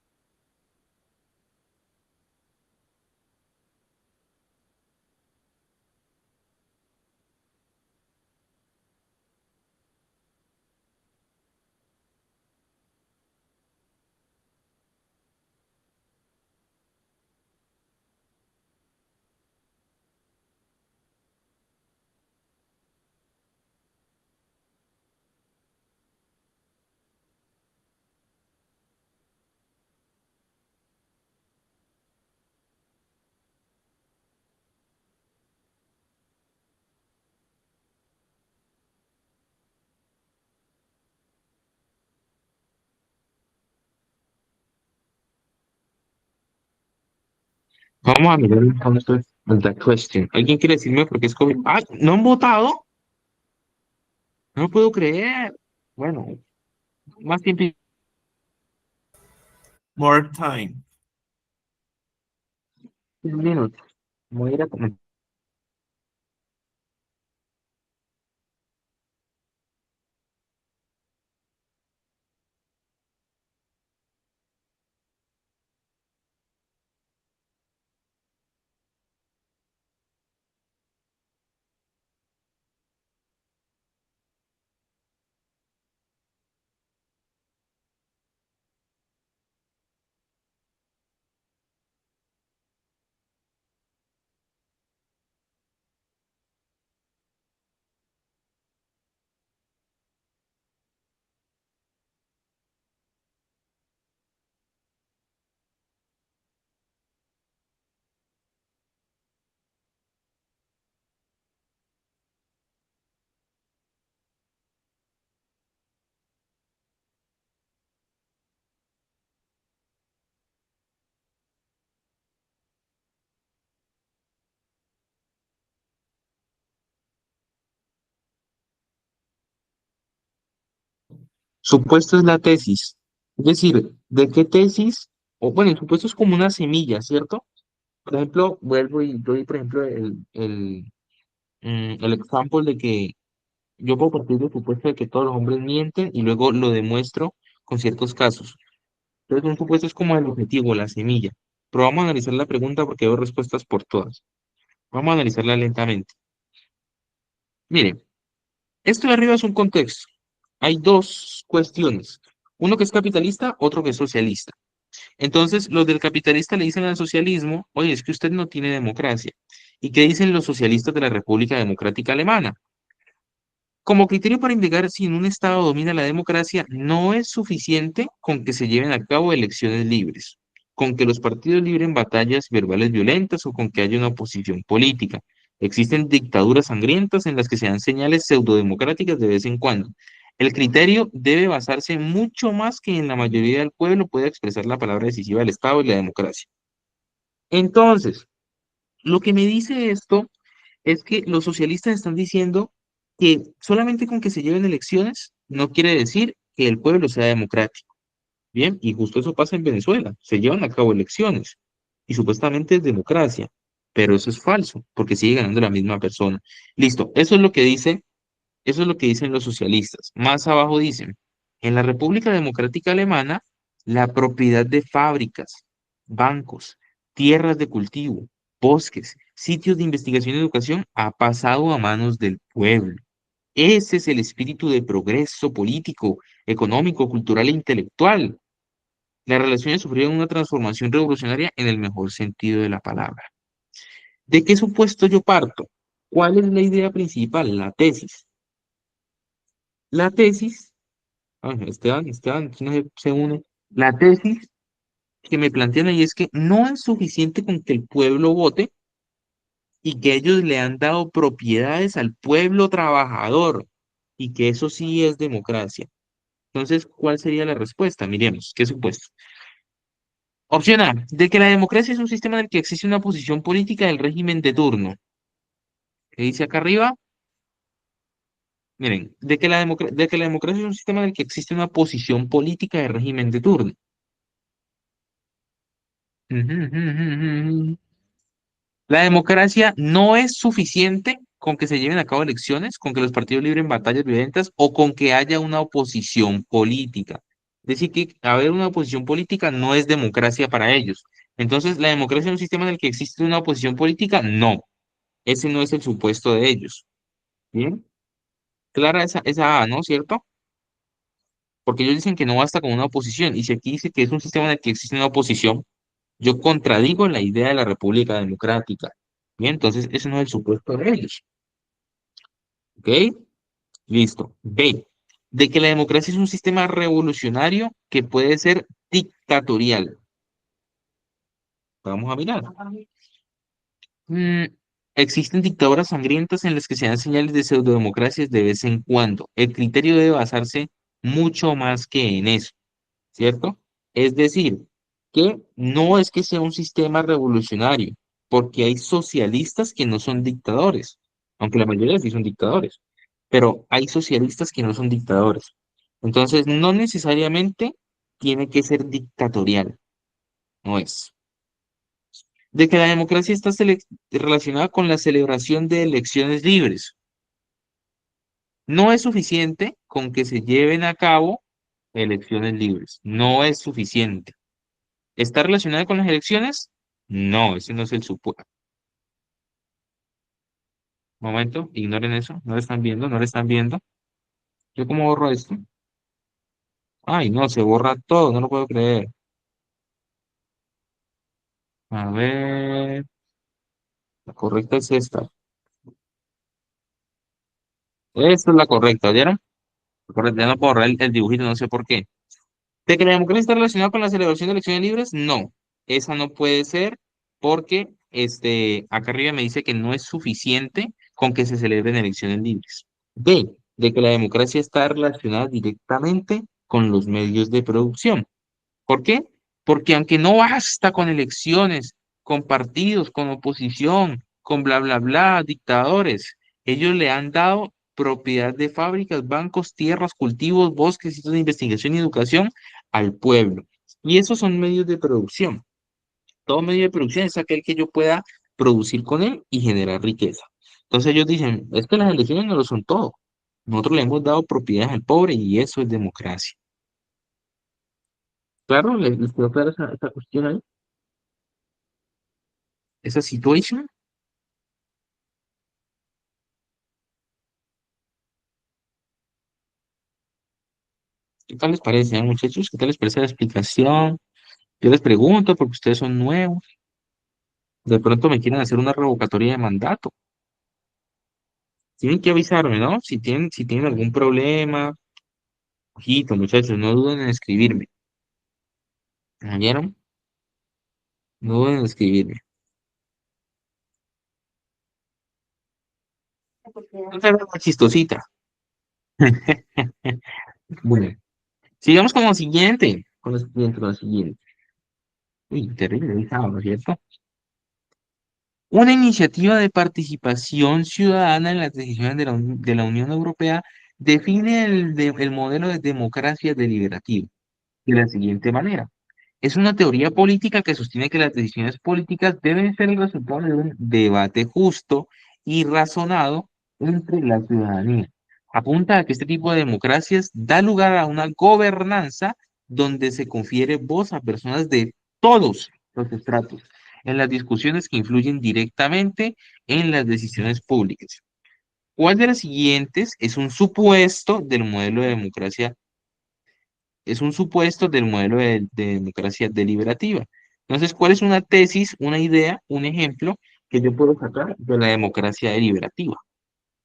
Vamos a mirar entonces the question. ¿Alguien quiere decirme por qué escogí? ¡Ah! ¿No han votado? No lo puedo creer. Bueno, más tiempo. More time. 10 minutos. Voy a ir a comer. Supuesto es la tesis. Es decir, ¿de qué tesis? O bueno, el supuesto es como una semilla, ¿cierto? Por ejemplo, vuelvo y doy, por ejemplo, el example de que yo puedo partir del supuesto de que todos los hombres mienten y luego lo demuestro con ciertos casos. Entonces, un supuesto es como el objetivo, la semilla. Pero vamos a analizar la pregunta porque veo respuestas por todas. Vamos a analizarla lentamente. Miren, esto de arriba es un contexto. Hay dos cuestiones. Uno que es capitalista, otro que es socialista. Entonces, los del capitalista le dicen al socialismo, oye, es que usted no tiene democracia. ¿Y qué dicen los socialistas de la República Democrática Alemana? Como criterio para indicar si en un Estado domina la democracia, no es suficiente con que se lleven a cabo elecciones libres. con que los partidos libren batallas verbales violentas o con que haya una oposición política. Existen dictaduras sangrientas en las que se dan señales pseudodemocráticas de vez en cuando. El criterio debe basarse mucho más que en la mayoría del pueblo pueda expresar la palabra decisiva del Estado y la democracia. Entonces, lo que me dice esto es que los socialistas están diciendo que solamente con que se lleven elecciones no quiere decir que el pueblo sea democrático. Bien, y justo eso pasa en Venezuela. Se llevan a cabo elecciones y supuestamente es democracia, pero eso es falso porque sigue ganando la misma persona. Listo, eso es lo que dicen los socialistas. Más abajo dicen, en la República Democrática Alemana, la propiedad de fábricas, bancos, tierras de cultivo, bosques, sitios de investigación y educación ha pasado a manos del pueblo. Ese es el espíritu de progreso político, económico, cultural e intelectual. Las relaciones sufrieron una transformación revolucionaria en el mejor sentido de la palabra. ¿De qué supuesto yo parto? ¿Cuál es la idea principal? La tesis. La tesis, Esteban, ¿quién se une? La tesis que me plantean ahí es que no es suficiente con que el pueblo vote y que ellos le han dado propiedades al pueblo trabajador y que eso sí es democracia. Entonces, ¿cuál sería la respuesta? Miremos, ¿qué supuesto? Opción A, de que la democracia es un sistema en el que existe una posición política del régimen de turno. ¿Qué dice acá arriba? Miren, de que la democracia es un sistema en el que existe una posición política del régimen de turno. Ujú, ujú, ujú, ujú. La democracia no es suficiente con que se lleven a cabo elecciones, con que los partidos libren batallas violentas o con que haya una oposición política. Es decir, que haber una oposición política no es democracia para ellos. Entonces, ¿la democracia es un sistema en el que existe una oposición política? No, ese no es el supuesto de ellos. ¿Bien? Clara esa A, ¿no? ¿Cierto? Porque ellos dicen que no basta con una oposición. Y si aquí dice que es un sistema en el que existe una oposición, yo contradigo la idea de la República Democrática. Bien, entonces ese no es el supuesto de ellos. ¿Ok? Listo. B. De que la democracia es un sistema revolucionario que puede ser dictatorial. Vamos a mirar. Mm, existen dictaduras sangrientas en las que se dan señales de pseudodemocracias de vez en cuando. El criterio debe basarse mucho más que en eso, ¿cierto? Es decir, que no es que sea un sistema revolucionario, porque hay socialistas que no son dictadores, aunque la mayoría sí son dictadores, pero hay socialistas que no son dictadores. Entonces, no necesariamente tiene que ser dictatorial, no es. De que la democracia está relacionada con la celebración de elecciones libres. No es suficiente con que se lleven a cabo elecciones libres, no es suficiente. ¿Está relacionada con las elecciones? No, ese no es el supuesto. Momento, ignoren eso, no lo están viendo, no lo están viendo. ¿Yo cómo borro esto? Ay, no, se borra todo, no lo puedo creer. A ver, la correcta es esta. Esta es la correcta, ¿vieron? La correcta, ya no puedo borrar el dibujito, no sé por qué. ¿De que la democracia está relacionada con la celebración de elecciones libres? No, esa no puede ser porque acá arriba me dice que no es suficiente con que se celebren elecciones libres. B, de que la democracia está relacionada directamente con los medios de producción. ¿Por qué? Porque aunque no basta con elecciones, con partidos, con oposición, con bla, bla, bla, dictadores, ellos le han dado propiedad de fábricas, bancos, tierras, cultivos, bosques, sitios de investigación y educación al pueblo. Y esos son medios de producción. Todo medio de producción es aquel que yo pueda producir con él y generar riqueza. Entonces ellos dicen, es que las elecciones no lo son todo. Nosotros le hemos dado propiedades al pobre y eso es democracia. Claro, les quedó clara esa cuestión ahí, esa situación. ¿Qué tal les parece, muchachos? ¿Qué tal les parece la explicación? Yo les pregunto porque ustedes son nuevos. De pronto me quieren hacer una revocatoria de mandato. Tienen que avisarme, ¿no? Si tienen algún problema, ojito, muchachos, no duden en escribirme. ¿Me oyeron? No duden en escribirme. Otra vez más chistosita. Bueno, sigamos con lo siguiente. Con lo siguiente. Uy, terrible, ¿no es cierto? Una iniciativa de participación ciudadana en las decisiones de la Unión Europea define el modelo de democracia deliberativa de la siguiente manera. Es una teoría política que sostiene que las decisiones políticas deben ser el resultado de un debate justo y razonado entre la ciudadanía. Apunta a que este tipo de democracias da lugar a una gobernanza donde se confiere voz a personas de todos los estratos en las discusiones que influyen directamente en las decisiones públicas. ¿Cuál de las siguientes es un supuesto del modelo de democracia es un supuesto del modelo de democracia deliberativa? Entonces, ¿cuál es una tesis, una idea, un ejemplo que yo puedo sacar de la democracia deliberativa?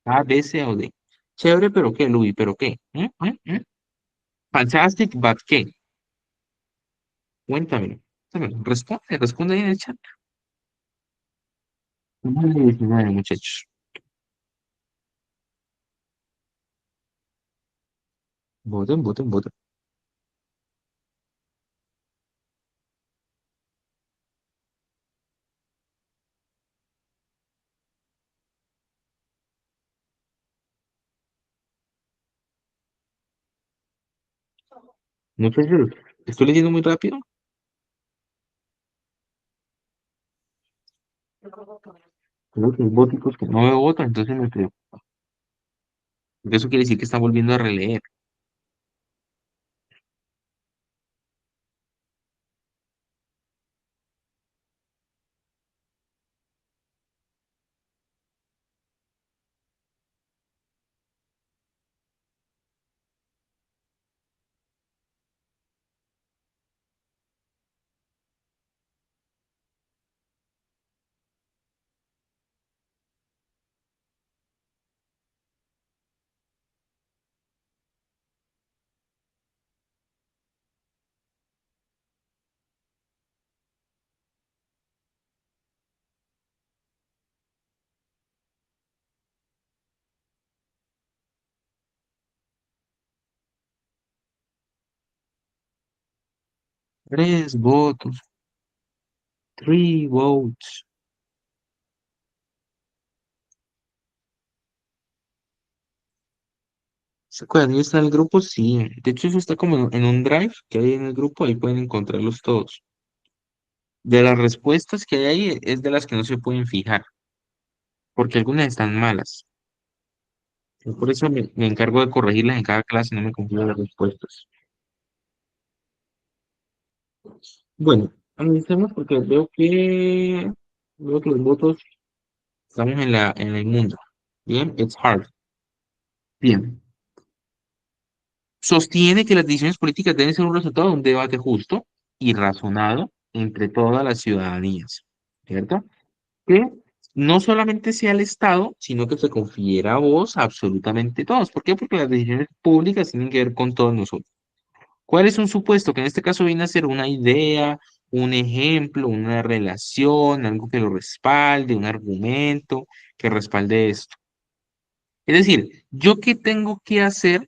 A, B, C o D. Chévere, pero ¿qué, Luis? ¿Pero qué? Fantastic, but ¿qué? Cuéntame. Responde ahí en el chat. Número 19, muchachos. Voten, voten, voten. Muchachos, estoy leyendo muy rápido. Creo que hay votos que no veo votos, entonces me preocupa. Porque eso quiere decir que están volviendo a releer. Tres votos. Three votes. ¿Se acuerdan? ¿Ya está en el grupo? Sí. De hecho, eso está como en un drive que hay en el grupo, ahí pueden encontrarlos todos. De las respuestas que hay ahí, es de las que no se pueden fijar, porque algunas están malas. Yo por eso me encargo de corregirlas en cada clase, no me confundo las respuestas. Bueno, analicemos porque veo que los votos estamos en el mundo. Bien, it's hard. Bien. Sostiene que las decisiones políticas deben ser un resultado de un debate justo y razonado entre todas las ciudadanías, ¿cierto? Que no solamente sea el Estado, sino que se confiera voz a absolutamente todos. ¿Por qué? Porque las decisiones públicas tienen que ver con todos nosotros. ¿Cuál es un supuesto? Que en este caso viene a ser una idea, un ejemplo, una relación, algo que lo respalde, un argumento que respalde esto. Es decir, ¿yo qué tengo que hacer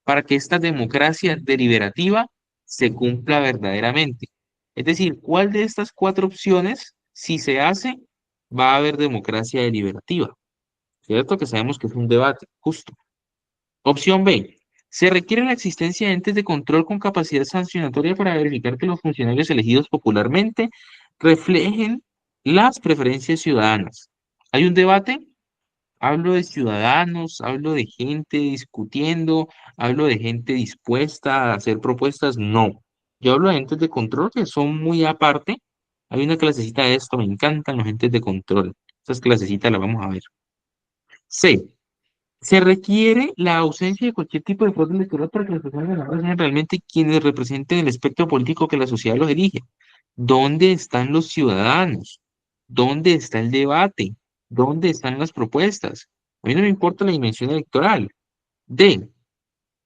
para que esta democracia deliberativa se cumpla verdaderamente? Es decir, ¿cuál de estas cuatro opciones, si se hace, va a haber democracia deliberativa? ¿Cierto? Que sabemos que es un debate, justo. Opción B. Se requiere la existencia de entes de control con capacidad sancionatoria para verificar que los funcionarios elegidos popularmente reflejen las preferencias ciudadanas. ¿Hay un debate? Hablo de ciudadanos, hablo de gente discutiendo, hablo de gente dispuesta a hacer propuestas. No. Yo hablo de entes de control que son muy aparte. Hay una clasecita de esto, me encantan los entes de control. Esas clasecitas las vamos a ver. C. Se requiere la ausencia de cualquier tipo de fraude electoral para que las personas ganadoras sean realmente quienes representen el espectro político que la sociedad los elige. ¿Dónde están los ciudadanos? ¿Dónde está el debate? ¿Dónde están las propuestas? A mí no me importa la dimensión electoral. D.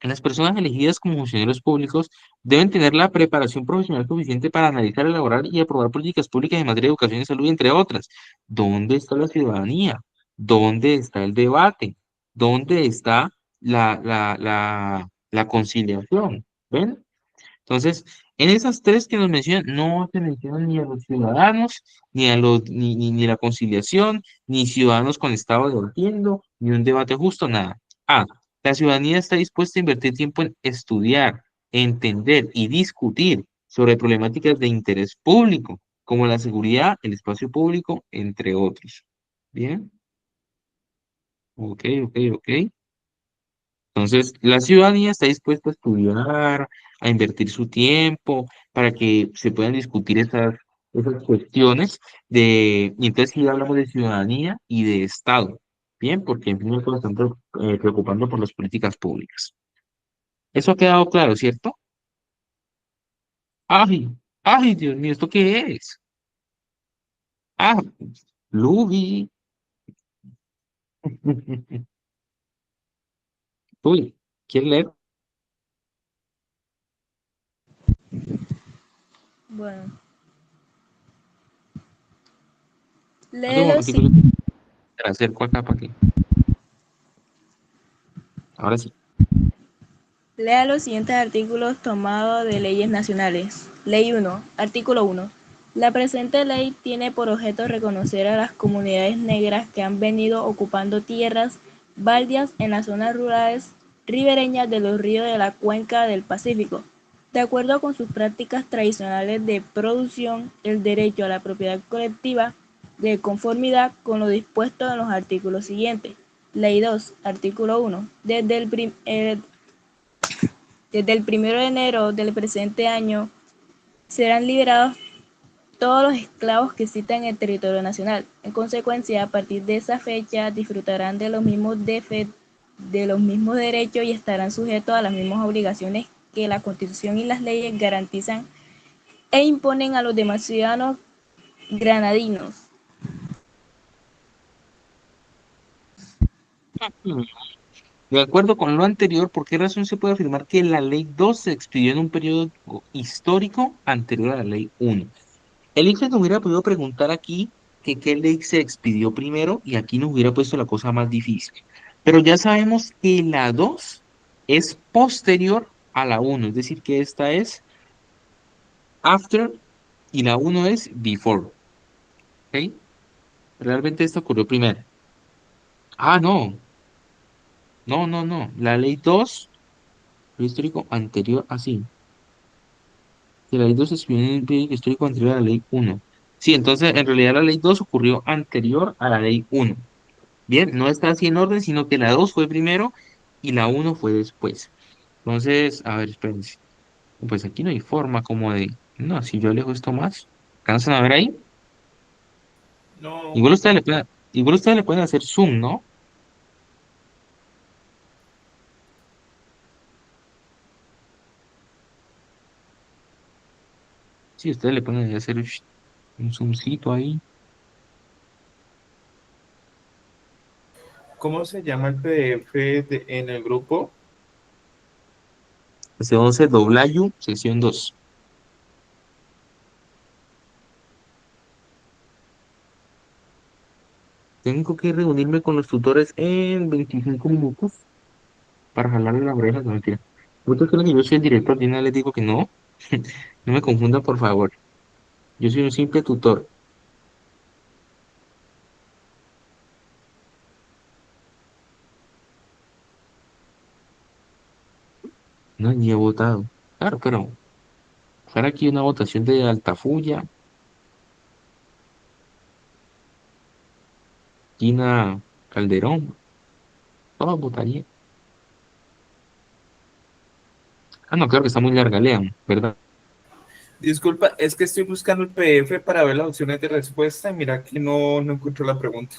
Las personas elegidas como funcionarios públicos deben tener la preparación profesional suficiente para analizar, elaborar y aprobar políticas públicas en materia de educación y salud, entre otras. ¿Dónde está la ciudadanía? ¿Dónde está el debate? ¿Dónde está la conciliación? ¿Ven? Entonces, en esas tres que nos mencionan, no se mencionan ni a los ciudadanos, ni la conciliación, ni ciudadanos con estado de entiendo, ni un debate justo, nada. A, la ciudadanía está dispuesta a invertir tiempo en estudiar, entender y discutir sobre problemáticas de interés público, como la seguridad, el espacio público, entre otros. Bien, ok, ok, ok. Entonces, la ciudadanía está dispuesta a estudiar, a invertir su tiempo para que se puedan discutir esas cuestiones y entonces sí hablamos de ciudadanía y de Estado, ¿bien? Porque en fin de cuentas están preocupando por las políticas públicas. Eso ha quedado claro, ¿cierto? ¡Ay! ¡Ay, Dios mío! ¿Esto qué es? ¡Ah! Lubi. Uy, ¿quieres leer? Bueno, Dame lee un lo, momentico, yo si- te la acerco acá para que. Ahora sí. lea los siguientes artículos tomados de leyes nacionales. Ley 1, artículo 1. La presente ley tiene por objeto reconocer a las comunidades negras que han venido ocupando tierras baldías en las zonas rurales ribereñas de los ríos de la cuenca del Pacífico, de acuerdo con sus prácticas tradicionales de producción, el derecho a la propiedad colectiva, de conformidad con lo dispuesto en los artículos siguientes. Ley 2, artículo 1. Desde el 1 de enero del presente año serán liberados todos los esclavos que existan en el territorio nacional. En consecuencia, a partir de esa fecha disfrutarán de los mismos derechos y estarán sujetos a las mismas obligaciones que la Constitución y las leyes garantizan e imponen a los demás ciudadanos granadinos. De acuerdo con lo anterior, ¿por qué razón se puede afirmar que la Ley 2 se expidió en un periodo histórico anterior a la Ley 1? El ICFES nos hubiera podido preguntar aquí que qué ley se expidió primero y aquí nos hubiera puesto la cosa más difícil. Pero ya sabemos que la 2 es posterior a la 1, es decir, que esta es after y la 1 es before. ¿Ok? Realmente esto ocurrió primero. Ah, no, no, no, no. La Ley 2, lo histórico anterior, así. Que la ley 2 se escribió en el periodo histórico anterior a la ley 1. Sí, entonces en realidad la ley 2 ocurrió anterior a la ley 1. Bien, no está así en orden, sino que la 2 fue primero y la 1 fue después. Entonces, a ver, espérense. Pues aquí no hay forma como de. No, si yo alejo esto más. ¿Cansan a ver ahí? No, Igual ustedes le pueden hacer zoom, ¿no? Sí, ustedes le pueden hacer un zoomcito ahí. ¿cómo se llama el PDF en el grupo? Desde 11 doblayu, sección 2. Tengo que reunirme con los tutores en 25 minutos para jalarle la oreja, no mentira. ¿Vosotros creen que yo soy el director? De una les digo que no. No me confundan, por favor. Yo soy un simple tutor. No, ni he votado. Claro, pero fuera aquí una votación de Altafulla, Gina Calderón, todos votarían. Ah, no, creo que está muy larga, lean, ¿verdad? Disculpa, es que estoy buscando el PDF para ver las opciones de respuesta y mira que no encuentro la pregunta.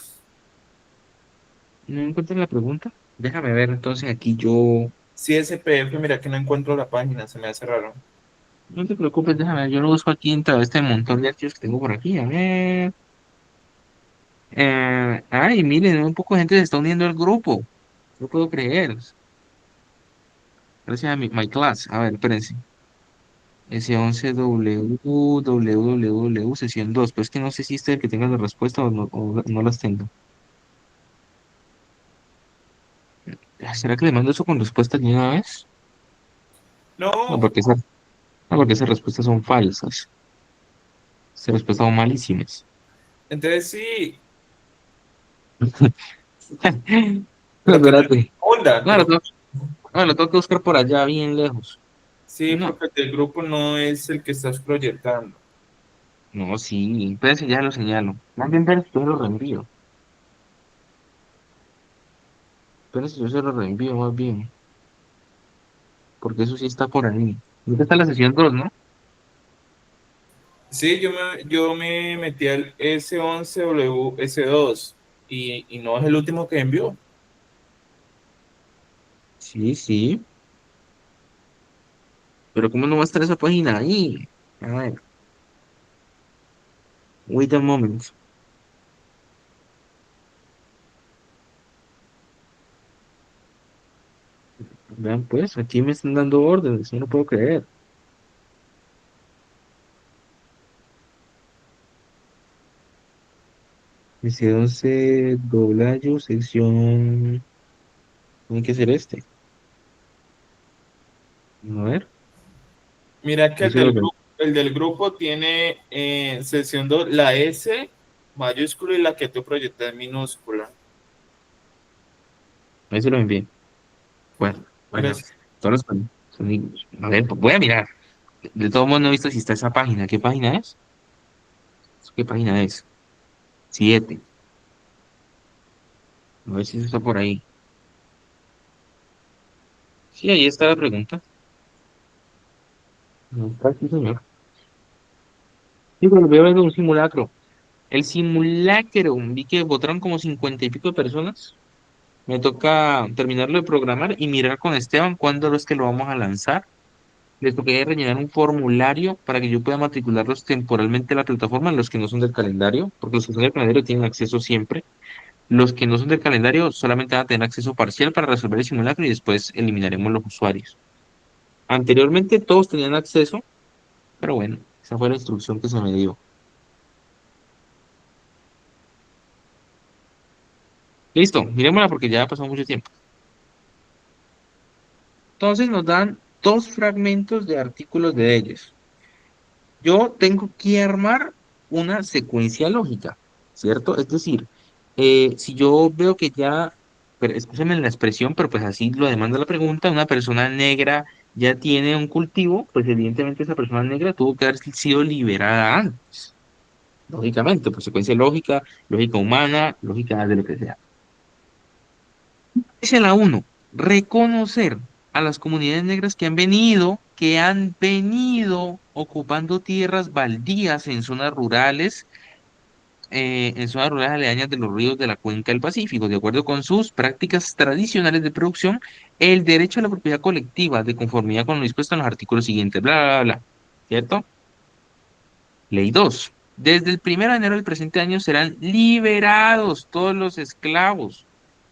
¿No encuentras la pregunta? Déjame ver, entonces aquí yo. Sí, ese PDF, mira que no encuentro la página, se me hace raro. No te preocupes, déjame ver, yo lo busco aquí entre este montón de archivos que tengo por aquí. A ver. Ay, miren, un poco de gente se está uniendo al grupo. No puedo creer. Gracias a my class. A ver, espérense. S11W, sesión 2. Pero es que no sé si este es el que tenga la respuesta o no las tengo. ¿Será que le mando eso con respuesta de una vez? No, No, porque esas respuestas son falsas. Esas respuestas son malísimas. entonces sí, No, pero tener espérate. onda, No, lo tengo que buscar por allá, bien lejos. sí, No, porque el del grupo no es el que estás proyectando. no, sí. Espérense, ya lo señalo. Más bien, espérense, yo se lo reenvío. Espérense, yo se lo reenvío más bien. Porque eso sí está por ahí. ¿Dónde está la sesión 2, no? Sí, yo me metí al S11WS2 y no es el último que envió. Sí, sí. Pero ¿cómo no va a estar esa página ahí? A ver, wait a moment. Vean pues, aquí me están dando órdenes, yo no puedo creer. Dice 11 doblayo, sección. Tiene que ser este. A ver, Mira que yo se lo re- el del grupo tiene sección 2 la S mayúscula y la que tú proyectas minúscula. ahí se lo envié. Bueno, Gracias. todos a ver, pues voy a mirar. De todos modos no he visto si está esa página. ¿Qué página es? ¿Qué página es? 7. A ver si eso está por ahí. Sí, ahí está la pregunta. No está aquí, señor. Sí, pero veo en un simulacro. El simulacro, vi que votaron como 50 y pico de personas. Me toca terminarlo de programar y mirar con Esteban cuándo es que lo vamos a lanzar. Les tocaría rellenar un formulario para que yo pueda matricularlos temporalmente a la plataforma, los que no son del calendario, porque los que son del calendario tienen acceso siempre. Los que no son del calendario solamente van a tener acceso parcial para resolver el simulacro y después eliminaremos los usuarios. Anteriormente todos tenían acceso, pero bueno, esa fue la instrucción que se me dio. Listo, miremosla porque ya ha pasado mucho tiempo. Entonces nos dan dos fragmentos de artículos de ellos. Yo tengo que armar una secuencia lógica, ¿cierto? Es decir, si yo veo que ya, pero escúchame la expresión, pero pues así lo demanda la pregunta, una persona negra ya tiene un cultivo, pues evidentemente esa persona negra tuvo que haber sido liberada antes, lógicamente, por secuencia lógica, lógica humana, lógica de lo que sea. Dice la uno, reconocer a las comunidades negras que han venido ocupando tierras baldías en zonas rurales aledañas de los ríos de la cuenca del Pacífico, de acuerdo con sus prácticas tradicionales de producción, el derecho a la propiedad colectiva, de conformidad con lo dispuesto en los artículos siguientes, bla, bla, bla, ¿cierto? Ley 2. Desde el 1 de enero del presente año serán liberados todos los esclavos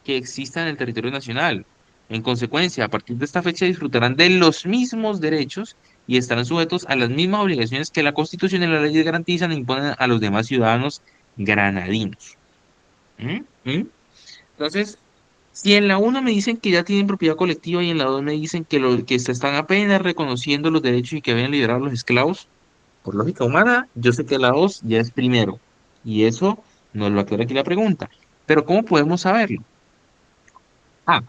que existan en el territorio nacional. En consecuencia, a partir de esta fecha disfrutarán de los mismos derechos y estarán sujetos a las mismas obligaciones que la Constitución y las leyes garantizan e imponen a los demás ciudadanos granadinos. ¿Mm? ¿Mm? Entonces, si en la uno me dicen que ya tienen propiedad colectiva y en la 2 me dicen que se están apenas reconociendo los derechos y que habían liberado a los esclavos, por lógica humana, yo sé que la 2 ya es primero. Y eso nos lo aclara aquí la pregunta. Pero ¿cómo podemos saberlo? Ah,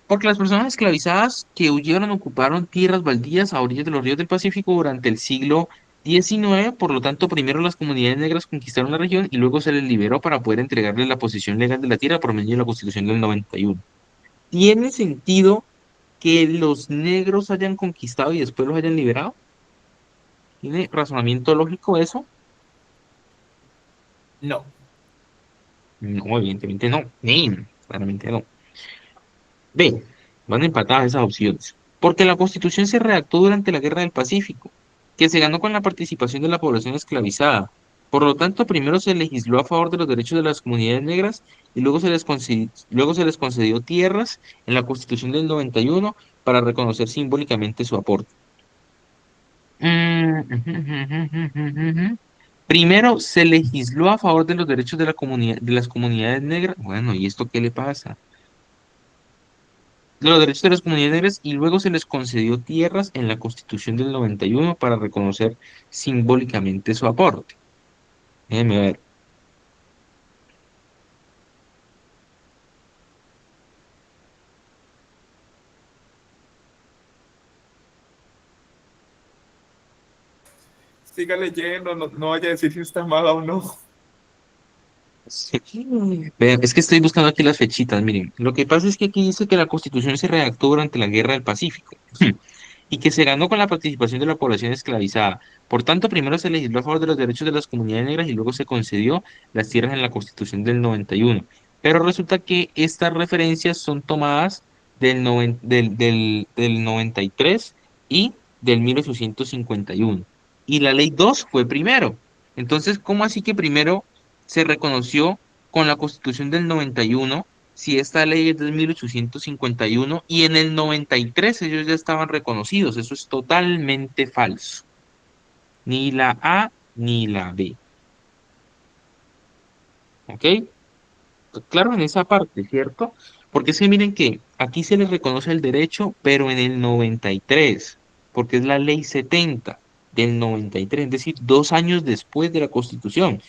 porque las personas esclavizadas que huyeron ocuparon tierras baldías a orillas de los ríos del Pacífico durante el siglo XIX. Por lo tanto, primero las comunidades negras conquistaron la región y luego se les liberó para poder entregarles la posesión legal de la tierra por medio de la Constitución del 91. ¿Tiene sentido que los negros hayan conquistado y después los hayan liberado? ¿Tiene razonamiento lógico eso? No. No, evidentemente no. Claramente no. B. Van empatadas esas opciones. Porque la Constitución se redactó durante la Guerra del Pacífico, que se ganó con la participación de la población esclavizada. Por lo tanto, primero se legisló a favor de los derechos de las comunidades negras y luego se les concedió tierras en la Constitución del 91 para reconocer simbólicamente su aporte. Mm, Primero, se legisló a favor de los derechos de la comunidad, de las comunidades negras. Bueno, ¿y esto qué le pasa? De los derechos de las comunidades negras y luego se les concedió tierras en la Constitución del 91 para reconocer simbólicamente su aporte. Déjeme ver. Siga leyendo, no, no vaya a decir si está mal o no. Sí. Vean, es que estoy buscando aquí las fechitas, miren. Lo que pasa es que aquí dice que la Constitución se redactó durante la Guerra del Pacífico y que se ganó con la participación de la población esclavizada. Por tanto, primero se legisló a favor de los derechos de las comunidades negras y luego se concedió las tierras en la Constitución del 91. Pero resulta que estas referencias son tomadas del 93 y del 1851. Y la ley 2 fue primero. Entonces, ¿cómo así que primero se reconoció con la Constitución del 91 si esta ley es del 1851 y en el 93 ellos ya estaban reconocidos? Eso es totalmente falso. Ni la A ni la B. ¿Ok? Claro, en esa parte, ¿cierto? Porque es que miren que aquí se les reconoce el derecho, pero en el 93, porque es la ley 70 del 93, es decir, 2 años después de la Constitución,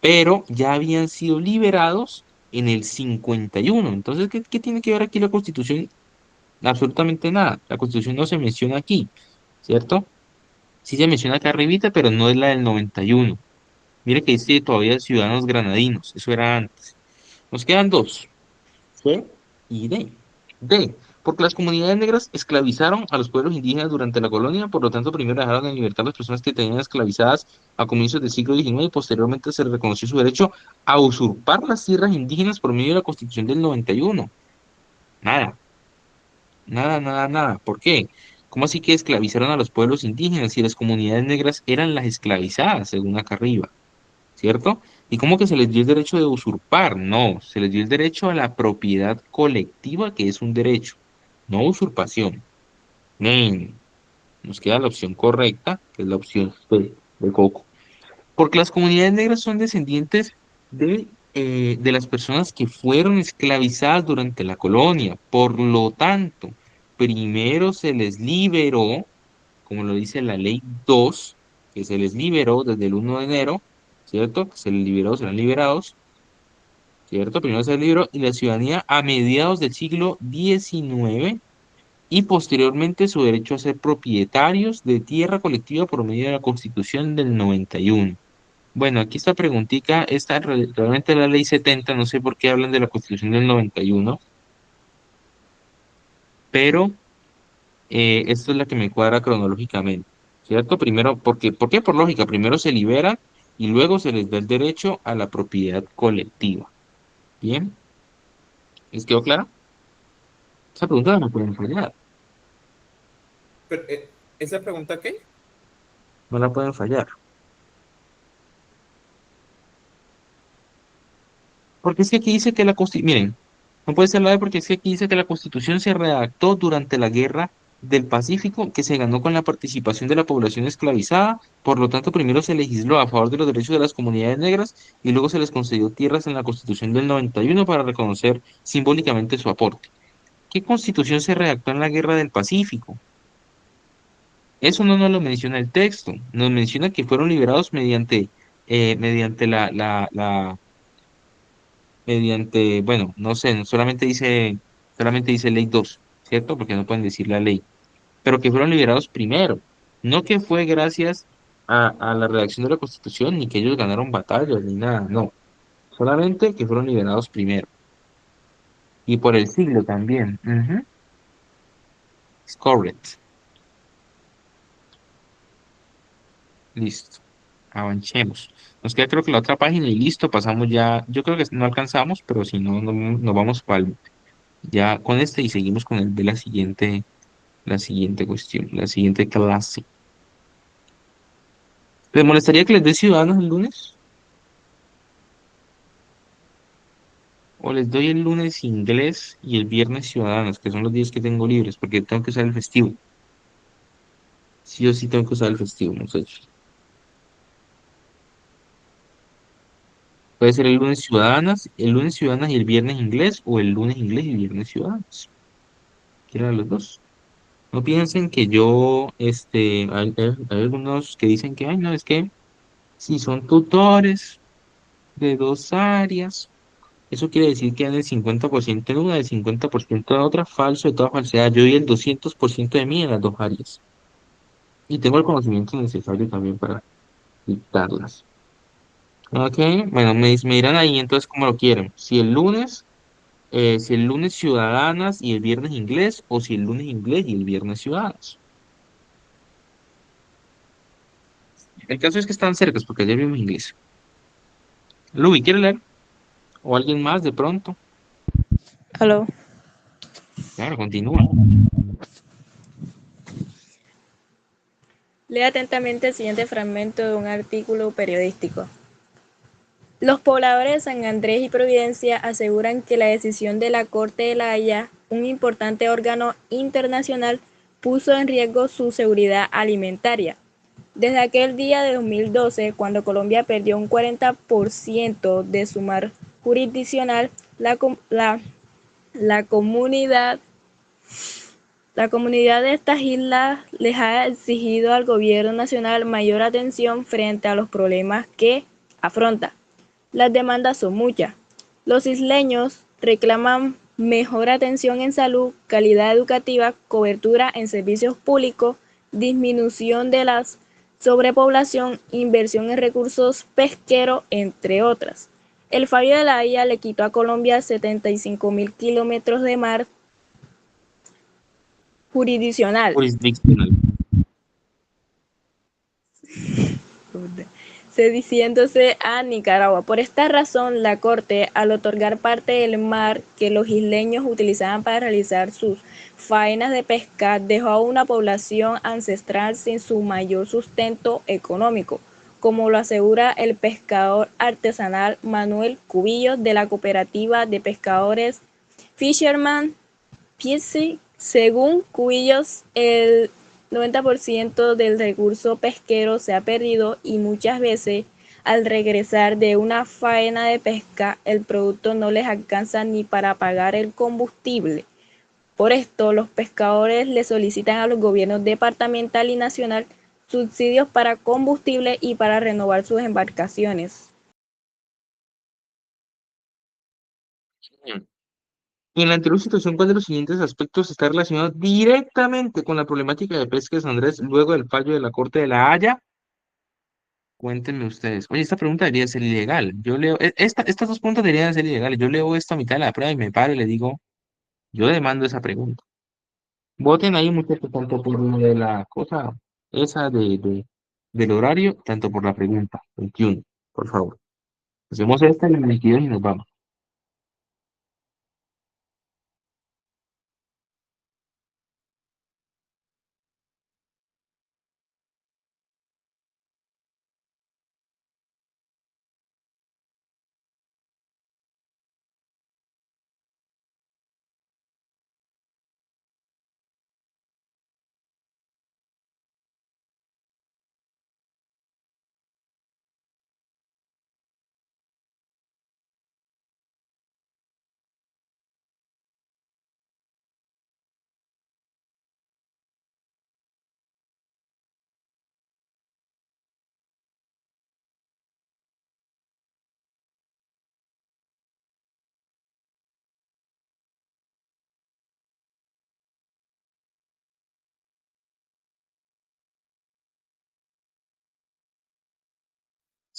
pero ya habían sido liberados en el 51. Entonces, ¿qué tiene que ver aquí la Constitución? Absolutamente nada. La Constitución no se menciona aquí, ¿cierto? Sí se menciona acá arribita, pero no es la del 91. Mire que dice todavía ciudadanos granadinos, eso era antes. Nos quedan dos. C y D. D. Porque las comunidades negras esclavizaron a los pueblos indígenas durante la colonia, por lo tanto, primero dejaron en libertad a las personas que tenían esclavizadas a comienzos del siglo XIX y posteriormente se les reconoció su derecho a usurpar las tierras indígenas por medio de la Constitución del 91. Nada, nada, nada, nada. ¿Por qué? ¿Cómo así que esclavizaron a los pueblos indígenas si las comunidades negras eran las esclavizadas, según acá arriba? ¿Cierto? ¿Y cómo que se les dio el derecho de usurpar? No, se les dio el derecho a la propiedad colectiva, que es un derecho, no usurpación. Men, nos queda la opción correcta, que es la opción C, de Coco. Porque las comunidades negras son descendientes de las personas que fueron esclavizadas durante la colonia. Por lo tanto, primero se les liberó, como lo dice la ley 2, que se les liberó desde el 1 de enero, ¿cierto? Que se les liberó, serán liberados, ¿cierto? Primero se les liberó y la ciudadanía a mediados del siglo XIX y posteriormente su derecho a ser propietarios de tierra colectiva por medio de la Constitución del 91. Bueno, aquí esta preguntita, esta realmente la ley 70, no sé por qué hablan de la Constitución del 91, pero esto es la que me cuadra cronológicamente, ¿cierto? Primero, ¿por qué? Por lógica, primero se liberan y luego se les da el derecho a la propiedad colectiva. ¿Bien? ¿Les quedó clara? Esa pregunta no me pueden fallar, Pero, ¿esa pregunta qué? no la pueden fallar. Porque es que aquí dice que la Constitución, miren, no puede ser la de porque es que aquí dice que la Constitución se redactó durante la Guerra del Pacífico, que se ganó con la participación de la población esclavizada, por lo tanto, primero se legisló a favor de los derechos de las comunidades negras y luego se les concedió tierras en la Constitución del 91 para reconocer simbólicamente su aporte. ¿Qué Constitución se redactó en la Guerra del Pacífico? Eso no nos lo menciona el texto, nos menciona que fueron liberados mediante bueno, no sé, solamente dice ley 2, ¿cierto? Porque no pueden decir la ley, pero que fueron liberados primero, no que fue gracias a la redacción de la Constitución, ni que ellos ganaron batallas, ni nada, no, solamente que fueron liberados primero, y por el siglo también. Ujú, es correcto, listo, avancemos. Nos queda creo que la otra página y listo, pasamos ya, yo creo que no alcanzamos, pero si no, nos vamos ya con este y seguimos con el de la siguiente cuestión, la siguiente clase. ¿Les molestaría que les dé ciudadanos el lunes? O les doy el lunes inglés y el viernes ciudadanos, que son los días que tengo libres, porque tengo que usar el festivo. Sí o sí tengo que usar el festivo, muchachos. Puede ser el lunes ciudadanas y el viernes inglés, o el lunes inglés y el viernes ciudadanos. Quiera los dos. No piensen que yo, hay algunos que dicen que, ay, no, es que si son tutores de dos áreas, eso quiere decir que dan el 50% en una, el 50% en otra, falso de toda falsedad. Yo doy el 200% de mí en las dos áreas. Y tengo el conocimiento necesario también para dictarlas. Ok, bueno, me dirán ahí entonces cómo lo quieren. Si el lunes ciudadanas y el viernes inglés, o si el lunes inglés y el viernes ciudadanos. El caso es que están cerca, porque ayer vimos inglés. Luis, ¿quiere leer? ¿O alguien más de pronto? Aló. Claro, continúa. Lea atentamente el siguiente fragmento de un artículo periodístico. Los pobladores de San Andrés y Providencia aseguran que la decisión de la Corte de La Haya, un importante órgano internacional, puso en riesgo su seguridad alimentaria. Desde aquel día de 2012, cuando Colombia perdió un 40% de su mar jurisdiccional, la comunidad la comunidad de estas islas les ha exigido al gobierno nacional mayor atención frente a los problemas que afronta. Las demandas son muchas. Los isleños reclaman mejor atención en salud, calidad educativa, cobertura en servicios públicos, disminución de la sobrepoblación, inversión en recursos pesqueros, entre otras. El fallo de la Haya le quitó a Colombia 75.000 kilómetros de mar jurisdiccional, Jurisdiccional. cediéndose a Nicaragua. Por esta razón, la Corte, al otorgar parte del mar que los isleños utilizaban para realizar sus faenas de pesca, dejó a una población ancestral sin su mayor sustento económico, como lo asegura el pescador artesanal Manuel Cubillos de la cooperativa de pescadores Fisherman PC. Según Cubillos, el 90% del recurso pesquero se ha perdido y muchas veces al regresar de una faena de pesca el producto no les alcanza ni para pagar el combustible. Por esto, los pescadores le solicitan a los gobiernos departamental y nacional subsidios para combustible y para renovar sus embarcaciones. En la anterior situación, ¿cuál de los siguientes aspectos está relacionado directamente con la problemática de pesca de San Andrés luego del fallo de la Corte de La Haya? Cuéntenme ustedes. Oye, esta pregunta debería ser ilegal. Yo leo, estas dos preguntas deberían ser ilegales. Yo leo esto a mitad de la prueba y me paro y le digo, yo demando esa pregunta. Voten ahí, muchachos, tanto por lo de la cosa esa del horario, tanto por la pregunta 21, por favor. Hacemos esta en el 22 y nos vamos.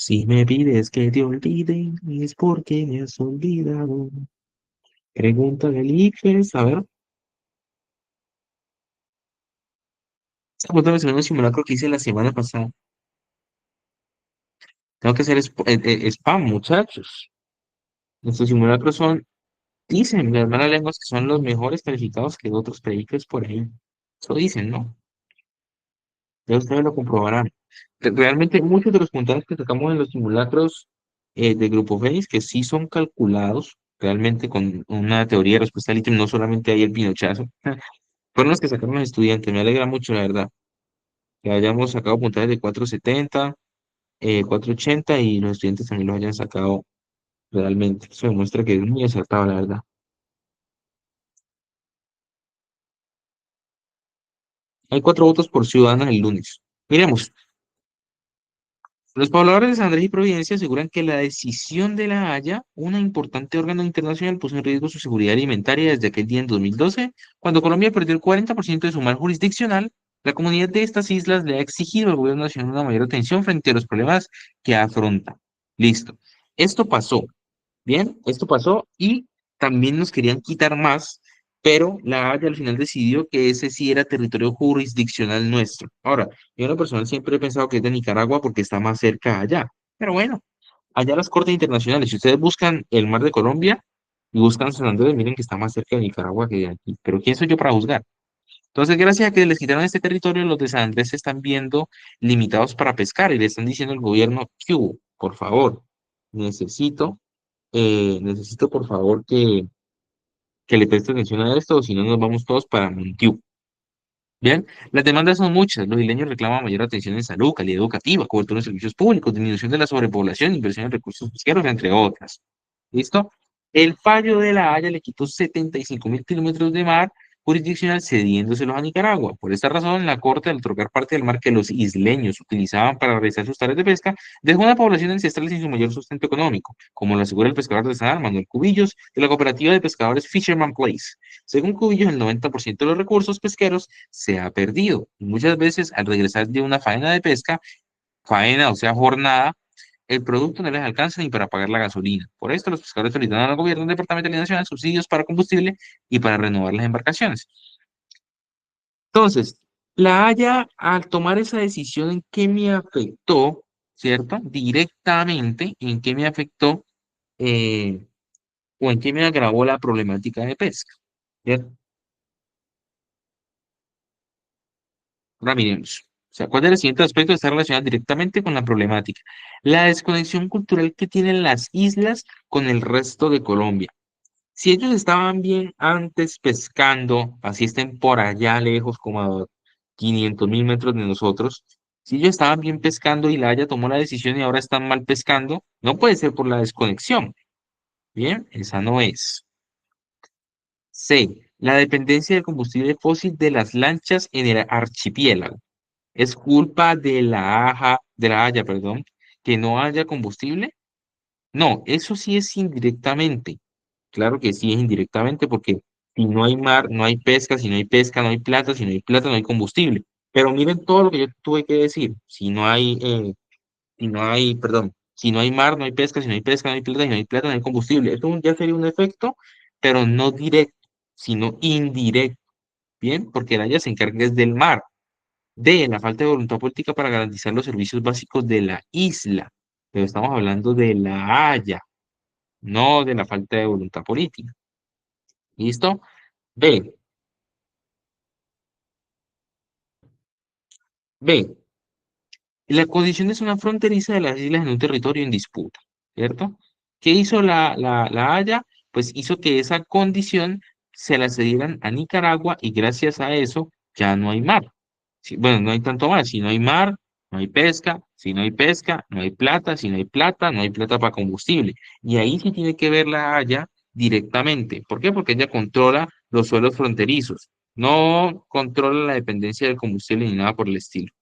Si me pides que te olvide, es porque me has olvidado. Pregunta del IFES. A ver, esta pregunta me suena a un simulacro que hice la semana pasada. Tengo que hacer spam, muchachos. Estos simulacros son, dicen las malas lenguas, que son los mejores calificados que otros predictores por ahí. Eso dicen, ¿no? Ya ustedes lo comprobarán. Realmente muchos de los puntajes que sacamos en los simulacros de Grupo Face, que sí son calculados, realmente con una teoría de respuesta al ítem, no solamente hay el pinochazo. Fueron los que sacaron los estudiantes, me alegra mucho, la verdad, que hayamos sacado puntajes de 470, 480 y los estudiantes también los hayan sacado realmente. Eso demuestra que es muy acertado, la verdad. Hay 4 votos por Ciudadanos el lunes. Miremos, los pobladores de San Andrés y Providencia aseguran que la decisión de La Haya, un importante órgano internacional, puso en riesgo su seguridad alimentaria desde aquel día en 2012, cuando Colombia perdió el 40% de su mar jurisdiccional. La comunidad de estas islas le ha exigido al gobierno nacional una mayor atención frente a los problemas que afronta. Listo. Esto pasó. Bien, esto pasó y también nos querían quitar más, pero la Haya al final decidió que ese sí era territorio jurisdiccional nuestro. Ahora, yo en lo personal siempre he pensado que es de Nicaragua porque está más cerca allá, pero bueno, allá las cortes internacionales, si ustedes buscan el mar de Colombia y buscan San Andrés, miren que está más cerca de Nicaragua que de aquí, pero ¿quién soy yo para juzgar? Entonces, gracias a que les quitaron este territorio, los de San Andrés se están viendo limitados para pescar y le están diciendo al gobierno, "¿Qué hubo? Por favor, necesito necesito por favor que le preste atención a esto, o si no nos vamos todos para Montiú". Bien, las demandas son muchas. Los isleños reclaman mayor atención en salud, calidad educativa, cobertura de servicios públicos, disminución de la sobrepoblación, inversión en recursos pesqueros, entre otras. ¿Listo? El fallo de La Haya le quitó 75.000 kilómetros de mar jurisdiccional cediéndoselos a Nicaragua. Por esta razón, la Corte, al otorgar parte del mar que los isleños utilizaban para realizar sus tareas de pesca, dejó una población ancestral sin su mayor sustento económico, como lo asegura el pescador artesanal Manuel Cubillos, de la cooperativa de pescadores Fisherman Place. Según Cubillos, el 90% de los recursos pesqueros se ha perdido. Y muchas veces, al regresar de una faena de pesca, faena, o sea, jornada, el producto no les alcanza ni para pagar la gasolina. Por esto, los pescadores solicitan al gobierno departamental y nacional subsidios para combustible y para renovar las embarcaciones. Entonces, La Haya, al tomar esa decisión, ¿en qué me afectó? ¿Cierto? Directamente, ¿en qué me afectó? Eh, o en qué me agravó la problemática de pesca. ¿Cierto? Ahora miremos. O sea, ¿cuál de los siguientes aspectos está relacionado directamente con la problemática? La desconexión cultural que tienen las islas con el resto de Colombia. Si ellos estaban bien antes pescando, así estén por allá lejos, como a 500.000 metros de nosotros, si ellos estaban bien pescando y la Haya tomó la decisión y ahora están mal pescando, no puede ser por la desconexión. Bien, esa no es. C. La dependencia del combustible fósil de las lanchas en el archipiélago. ¿Es culpa de de la Haya, perdón, que no haya combustible? No, eso sí es indirectamente. Claro que sí es indirectamente porque si no hay mar, no hay pesca, si no hay pesca, no hay plata, si no hay plata, no hay combustible. Pero miren todo lo que yo tuve que decir. Perdón, si no hay mar, no hay pesca, si no hay pesca, no hay plata, si no hay plata, no hay combustible. Eso ya sería un efecto, pero no directo, sino indirecto. Bien, porque el Haya se encarga es del mar. De la falta de voluntad política para garantizar los servicios básicos de la isla. Pero estamos hablando de La Haya, no de la falta de voluntad política. ¿Listo? B. B. La condición es una fronteriza de las islas en un territorio en disputa, ¿cierto? ¿Qué hizo la Haya? Pues hizo que esa condición se la cedieran a Nicaragua y gracias a eso ya no hay mar. Bueno, no hay tanto mar. Si no hay mar, no hay pesca. Si no hay pesca, no hay plata. Si no hay plata, no hay plata para combustible. Y ahí sí tiene que ver la Haya directamente. ¿Por qué? Porque ella controla los suelos fronterizos. No controla la dependencia del combustible ni nada por el estilo.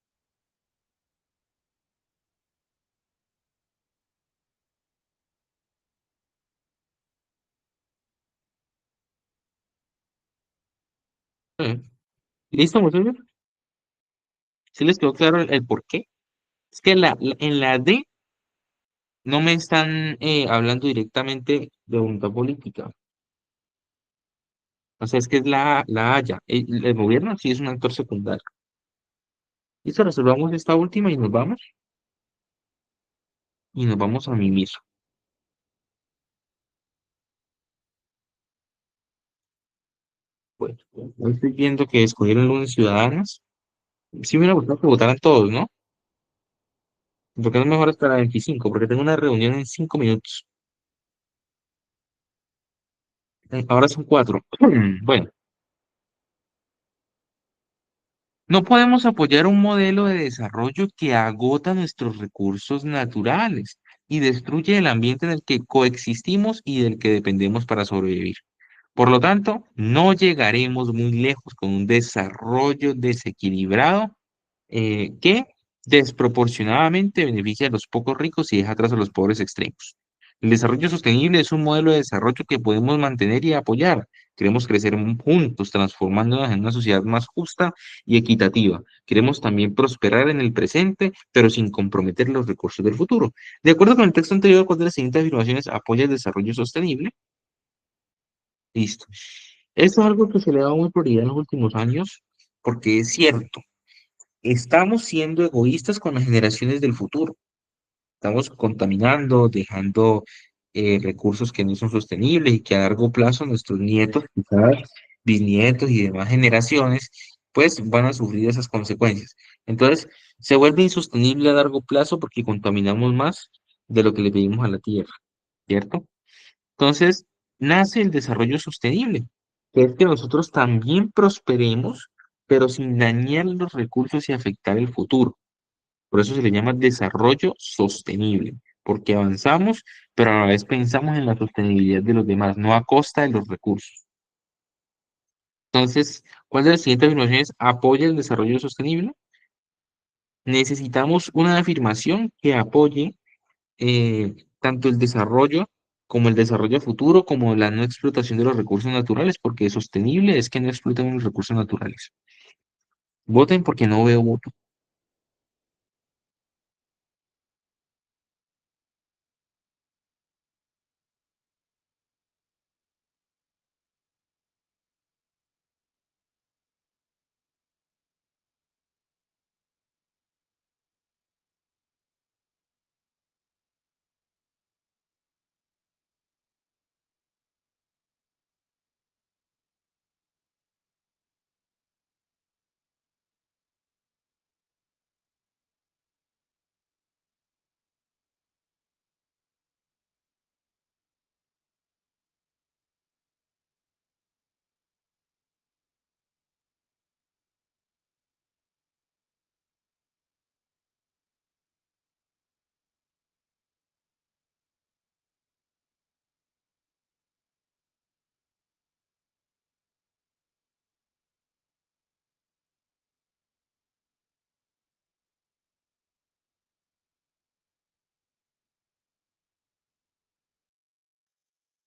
Eh, ¿Listo, muchachos? ¿Sí les quedó claro el por qué? Es que en la D no me están hablando directamente de voluntad política. O sea, es que es la Haya. El gobierno sí es un actor secundario. Listo, resolvamos esta última y nos vamos. Y nos vamos a mimir. Bueno, hoy estoy viendo que escogieron lunes ciudadanas. Sí me hubiera gustado que votaran todos, ¿no? Porque no es mejor hasta la 25, porque tengo una reunión en 5 minutos. Ahora son cuatro. Bueno, no podemos apoyar un modelo de desarrollo que agota nuestros recursos naturales y destruye el ambiente en el que coexistimos y del que dependemos para sobrevivir. Por lo tanto, no llegaremos muy lejos con un desarrollo desequilibrado que desproporcionadamente beneficia a los pocos ricos y deja atrás a los pobres extremos. El desarrollo sostenible es un modelo de desarrollo que podemos mantener y apoyar. Queremos crecer juntos, transformándonos en una sociedad más justa y equitativa. Queremos también prosperar en el presente, pero sin comprometer los recursos del futuro. De acuerdo con el texto anterior, ¿cuál de las siguientes afirmaciones apoya el desarrollo sostenible? Listo. Esto es algo que se le ha dado muy prioridad en los últimos años, porque es cierto, estamos siendo egoístas con las generaciones del futuro. Estamos contaminando, dejando recursos que no son sostenibles y que a largo plazo nuestros nietos, quizás bisnietos y demás generaciones, pues van a sufrir esas consecuencias. Entonces, se vuelve insostenible a largo plazo porque contaminamos más de lo que le pedimos a la tierra, ¿cierto? Entonces, nace el desarrollo sostenible, que es que nosotros también prosperemos, pero sin dañar los recursos y afectar el futuro. Por eso se le llama desarrollo sostenible, porque avanzamos, pero a la vez pensamos en la sostenibilidad de los demás, no a costa de los recursos. Entonces, ¿cuál de las siguientes afirmaciones apoya el desarrollo sostenible? Necesitamos una afirmación que apoye tanto el desarrollo como el desarrollo futuro, como la no explotación de los recursos naturales, porque sostenible es que no exploten los recursos naturales. Voten porque no veo voto.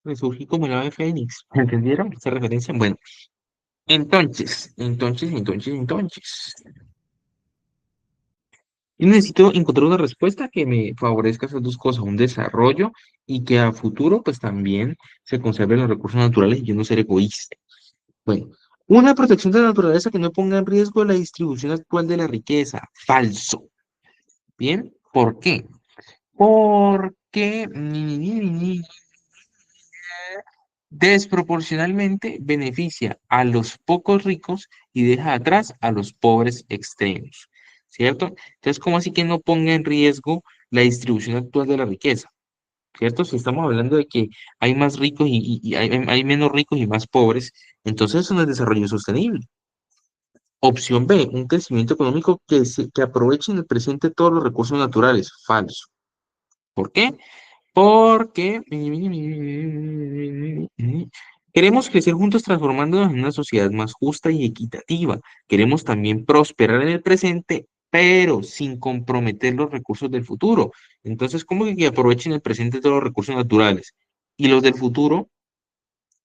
Resurgí como el ave fénix. ¿Entendieron esa referencia? Bueno, entonces. Yo necesito encontrar una respuesta que me favorezca esas dos cosas, un desarrollo y que a futuro pues también se conserven los recursos naturales y yo no ser egoísta. Bueno, una protección de la naturaleza que no ponga en riesgo la distribución actual de la riqueza. Falso. Bien, ¿por qué? Porque desproporcionalmente beneficia a los pocos ricos y deja atrás a los pobres extremos, ¿cierto? Entonces, ¿cómo así que no ponga en riesgo la distribución actual de la riqueza? ¿Cierto? Si estamos hablando de que hay más ricos y hay menos ricos y más pobres, entonces eso no es desarrollo sostenible. Opción B, un crecimiento económico que aproveche en el presente todos los recursos naturales. Falso. ¿Por qué? Porque queremos crecer juntos transformándonos en una sociedad más justa y equitativa. Queremos también prosperar en el presente, pero sin comprometer los recursos del futuro. Entonces, ¿cómo que aprovechen el presente todos los recursos naturales? ¿Y los del futuro?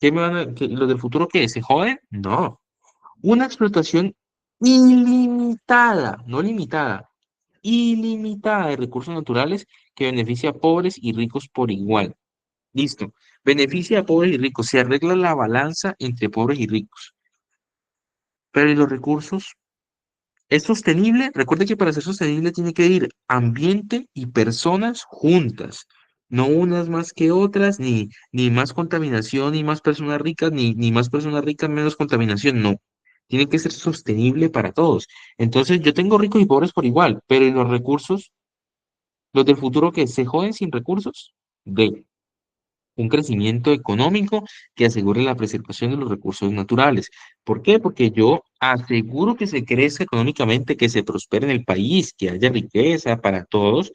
¿Los del futuro qué? ¿Se joden? No. Una explotación ilimitada, no limitada, ilimitada de recursos naturales que beneficia a pobres y ricos por igual. Listo. Beneficia a pobres y ricos. Se arregla la balanza entre pobres y ricos. Pero ¿y los recursos? ¿Es sostenible? Recuerde que para ser sostenible tiene que ir ambiente y personas juntas. No unas más que otras, ni más contaminación, ni más personas ricas, ni más personas ricas, menos contaminación. No. Tiene que ser sostenible para todos. Entonces, yo tengo ricos y pobres por igual, pero ¿y los recursos? ¿Los del futuro que se joden sin recursos? De. un crecimiento económico que asegure la preservación de los recursos naturales. ¿Por qué? Porque yo aseguro que se crezca económicamente, que se prospere en el país, que haya riqueza para todos,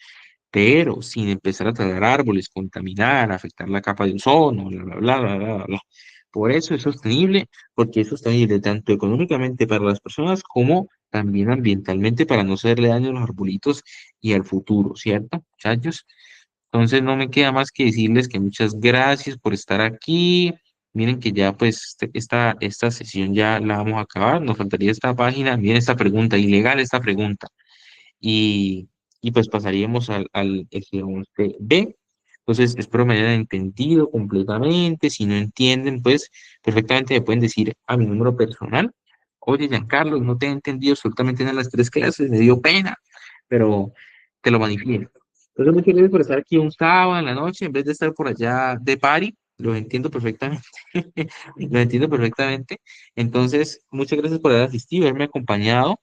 pero sin empezar a talar árboles, contaminar, afectar la capa de ozono, bla, bla, bla, bla, bla, bla. Por eso es sostenible, porque es sostenible tanto económicamente para las personas como también ambientalmente para no hacerle daño a los arbolitos y al futuro, ¿cierto, muchachos? Entonces no me queda más que decirles que muchas gracias por estar aquí. Miren que ya pues esta sesión ya la vamos a acabar. Nos faltaría esta página. Miren esta pregunta, ilegal esta pregunta. Y, y pues pasaríamos al F11B. Entonces espero me hayan entendido completamente. Si no entienden, pues perfectamente me pueden decir a mi número personal. Oye, Giancarlo, no te he entendido absolutamente nada en las tres clases, me dio pena, pero te lo manifiesto. Entonces, muchas gracias por estar aquí un sábado en la noche, en vez de estar por allá de party, los entiendo perfectamente, los entiendo perfectamente. Entonces, muchas gracias por haber asistido, haberme acompañado.